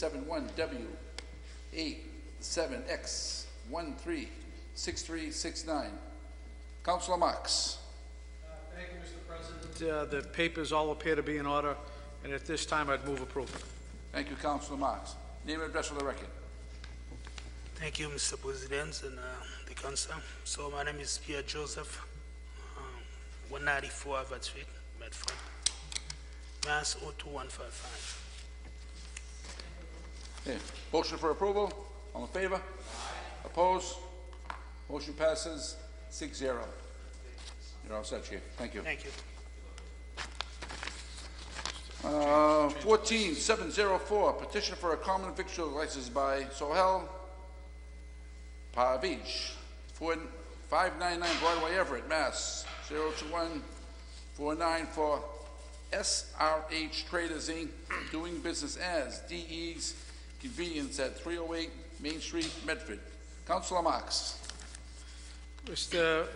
71W87X136369. Councilor Marks. Thank you, Mr. President. The papers all appear to be in order, and at this time I'd move approval. Thank you, Councilor Marks. Name and address for the record. Thank you, Mr. President and the council. So my name is Pierre Joseph, 194 Harvard Street, Medford, Mass. 02155. Okay. Motion for approval. All in favor? Aye. Opposed? Motion passes 6-0. You're all set, Chief. Thank you. Thank you. 14704, petition for a common victual license by Sohel Parvij, 599 Broadway, Everett, Mass. 02149 for SRH Traders Inc., doing business as DE's Convenience at 308 Main Street, Medford. Councilor Marks. Mr.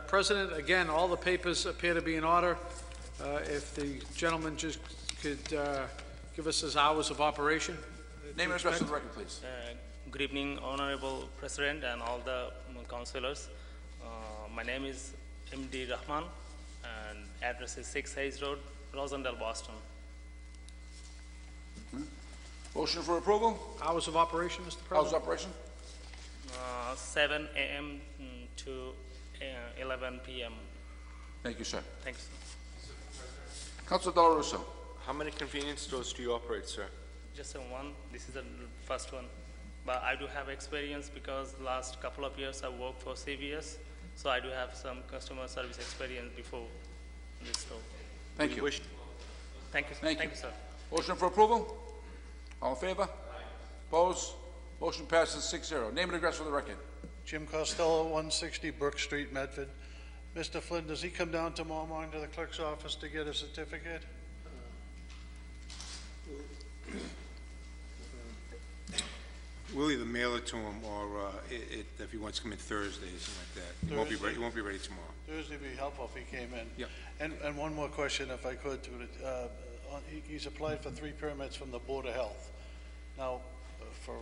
President, again, all the papers appear to be in order. If the gentleman just could give us his hours of operation. Name and address for the record, please. Good evening, Honorable President and all the councilors. My name is M.D. Rahman, and address is 6 Hayes Road, Rosendale, Boston. Motion for approval? Hours of operation, Mr. President. Hours of operation? 7 a.m. to 11 p.m. Thank you, sir. Thanks. Councilor Del Russo. How many convenience stores do you operate, sir? Just one. This is the first one. But I do have experience because last couple of years I worked for CVS, so I do have some customer service experience before this store. Thank you. Thank you. Thank you, sir. Motion for approval? All in favor? Opposed? Motion passes 6-0. Name and address for the record. Jim Costello, 160 Brook Street, Medford. Mr. Flynn, does he come down tomorrow morning to the clerk's office to get a certificate? We'll either mail it to him or if he wants to come in Thursday, something like that. He won't be ready tomorrow. Thursday would be helpful if he came in. Yep. And one more question, if I could, he's applied for 3 permits from the Board of Health. Now, for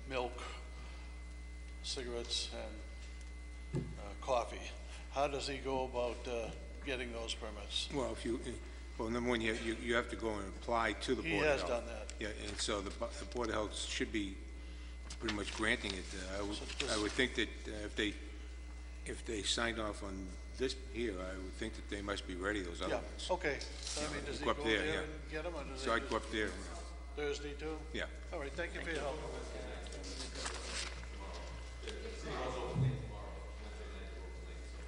milk, cigarettes, and coffee. How does he go about getting those permits? Well, well, number one, you have to go and apply to the Board of Health. He has done that. Yeah, and so the Board of Health should be pretty much granting it. I would think that if they signed off on this here, I would think that they must be ready, those other ones. Okay. So, I mean, does he go there and get them? Or does So I'd go up there. Thursday, too? Yeah. All right, thank you for your help.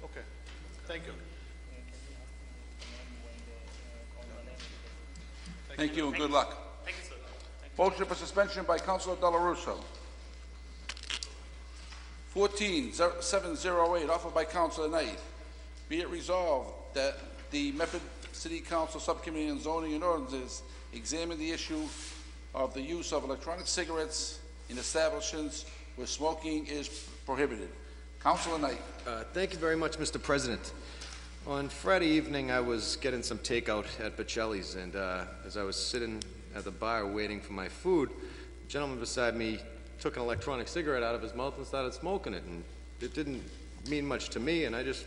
Okay, thank you. Thank you and good luck. Thank you, sir. Motion for suspension by Councilor Del Russo. 14-708, offered by Councilor Knight. Be it resolved that the Medford City Council Subcommittee on Zoning and Ordinances examine the issue of the use of electronic cigarettes in establishments where smoking is prohibited. Councilor Knight. Thank you very much, Mr. President. On Friday evening, I was getting some takeout at Bocelli's, and as I was sitting at the bar waiting for my food, the gentleman beside me took an electronic cigarette out of his mouth and started smoking it, and it didn't mean much to me, and I just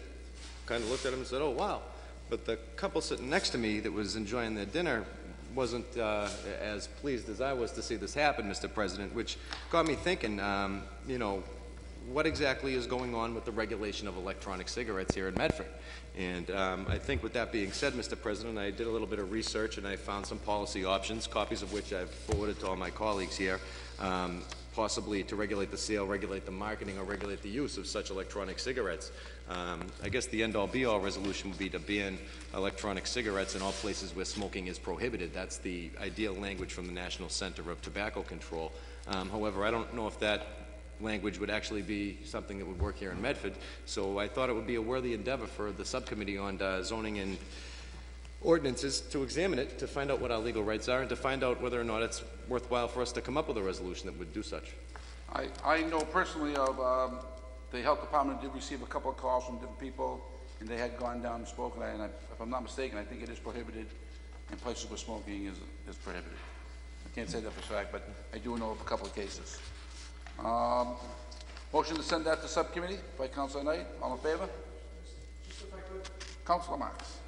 kind of looked at him and said, oh, wow. But the couple sitting next to me that was enjoying their dinner wasn't as pleased as I was to see this happen, Mr. President, which got me thinking, you know, what exactly is going on with the regulation of electronic cigarettes here in Medford? And I think with that being said, Mr. President, I did a little bit of research and I found some policy options, copies of which I've forwarded to all my colleagues here, possibly to regulate the sale, regulate the marketing, or regulate the use of such electronic cigarettes. I guess the end-all be-all resolution would be to ban electronic cigarettes in all places where smoking is prohibited. That's the ideal language from the National Center of Tobacco Control. However, I don't know if that language would actually be something that would work here in Medford, so I thought it would be a worthy endeavor for the subcommittee on zoning and ordinances to examine it, to find out what our legal rights are, and to find out whether or not it's worthwhile for us to come up with a resolution that would do such. I know personally of the health department did receive a couple of calls from different people, and they had gone down and spoken, and if I'm not mistaken, I think it is prohibited in places where smoking is prohibited. I can't say that for a fact, but I do know of a couple of cases. Motion to send that to subcommittee by Councilor Knight. All in favor? Councilor Marks.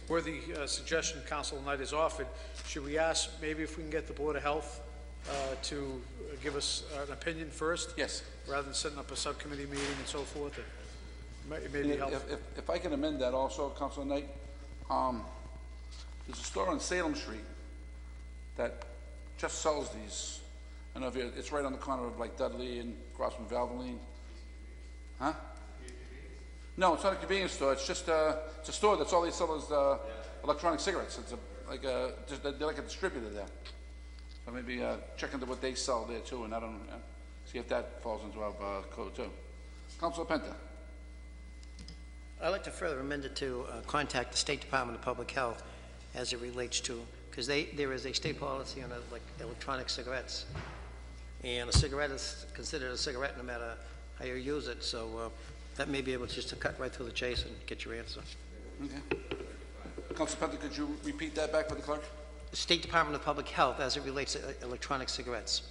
Worthy suggestion Councilor Knight has offered. Should we ask maybe if we can get the Board of Health to give us an opinion first? Yes. Rather than setting up a subcommittee meeting and so forth? It may be helpful. If I can amend that also, Councilor Knight, there's a store on Salem Street that just sells these. I don't know if it's right on the corner of like Dudley and across from Valvoline. Huh? No, it's not a convenience store. It's just it's a store that's all they sell is electronic cigarettes. It's they're like a distributor there. So maybe check into what they sell there too, and I don't see if that falls into our code too. Councilor Penta. I'd like to further amend it to contact the State Department of Public Health as it relates to, because there is a state policy on like electronic cigarettes, and a cigarette is considered a cigarette no matter how you use it, so that may be able just to cut right through the chase and get your answer. Okay. Councilor Penta, could you repeat that back for the clerk? The State Department of Public Health as it relates to electronic cigarettes.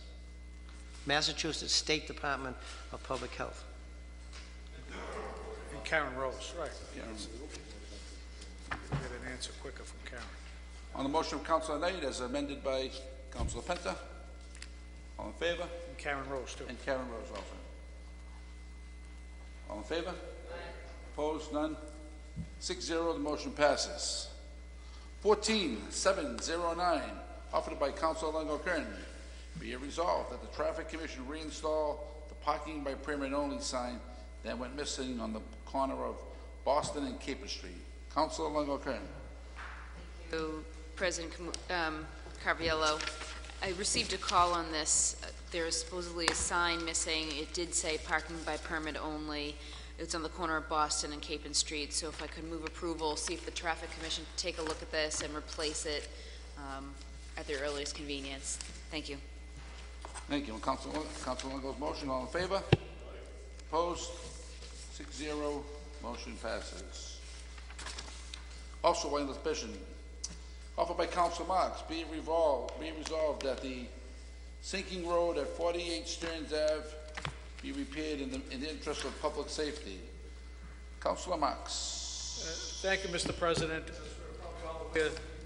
Massachusetts State Department of Public Health. And Karen Rose, right. Karen. Get an answer quicker from Karen. On the motion of Councilor Knight as amended by Councilor Penta. All in favor? And Karen Rose, too. And Karen Rose also. All in favor? Opposed? None? 6-0, the motion passes. 14-709, offered by Councilor Longo Kern. Be it resolved that the Traffic Commission reinstall the parking by permit only sign that went missing on the corner of Boston and Capers Street. Councilor Longo Kern. President Carviello, I received a call on this. There is supposedly a sign missing. It did say parking by permit only. It's on the corner of Boston and Capon Street, so if I could move approval, see if the Traffic Commission could take a look at this and replace it at their earliest convenience. Thank you. Thank you. Councilor Longo's motion, all in favor? Opposed? 6-0, motion passes. Also, on this petition, offered by Councilor Marks, be it resolved that the sinking road at 48 Stearns Ave be repaired in the interest of public safety. Councilor Marks. Thank you, Mr. President.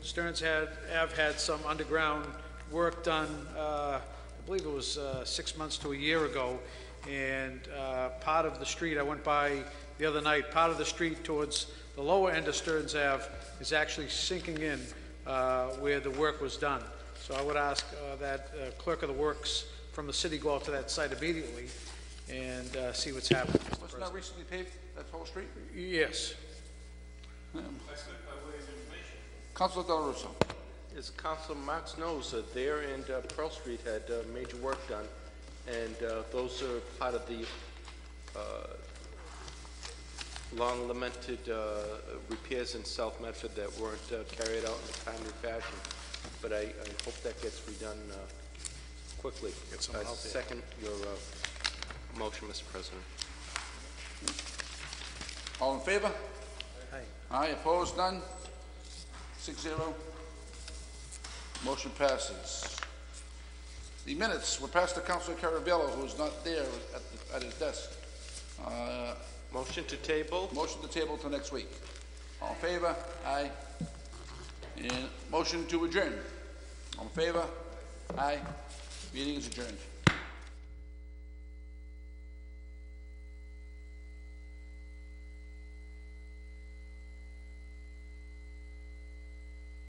Stearns Ave had some underground work done, I believe it was 6 months to a year ago, and part of the street, I went by the other night, part of the street towards the lower end of Stearns Ave is actually sinking in where the work was done. So I would ask that clerk of the works from the city go out to that site immediately and see what's happening. Wasn't that recently paved, that whole street? Yes. Councilor Del Russo. As Councilor Marks knows, there and Pearl Street had major work done, and those are part of the long-lamented repairs in South Medford that weren't carried out in a timely fashion. But I hope that gets redone quickly. I second your motion, Mr. President. All in favor? Aye. Aye, opposed, none? 6-0. Motion passes. The minutes were passed to Councilor Caravello, who is not there at his desk. Motion to table? Motion to table till next week. All in favor? Aye. And motion to adjourn. All in favor? Aye. Meeting is adjourned.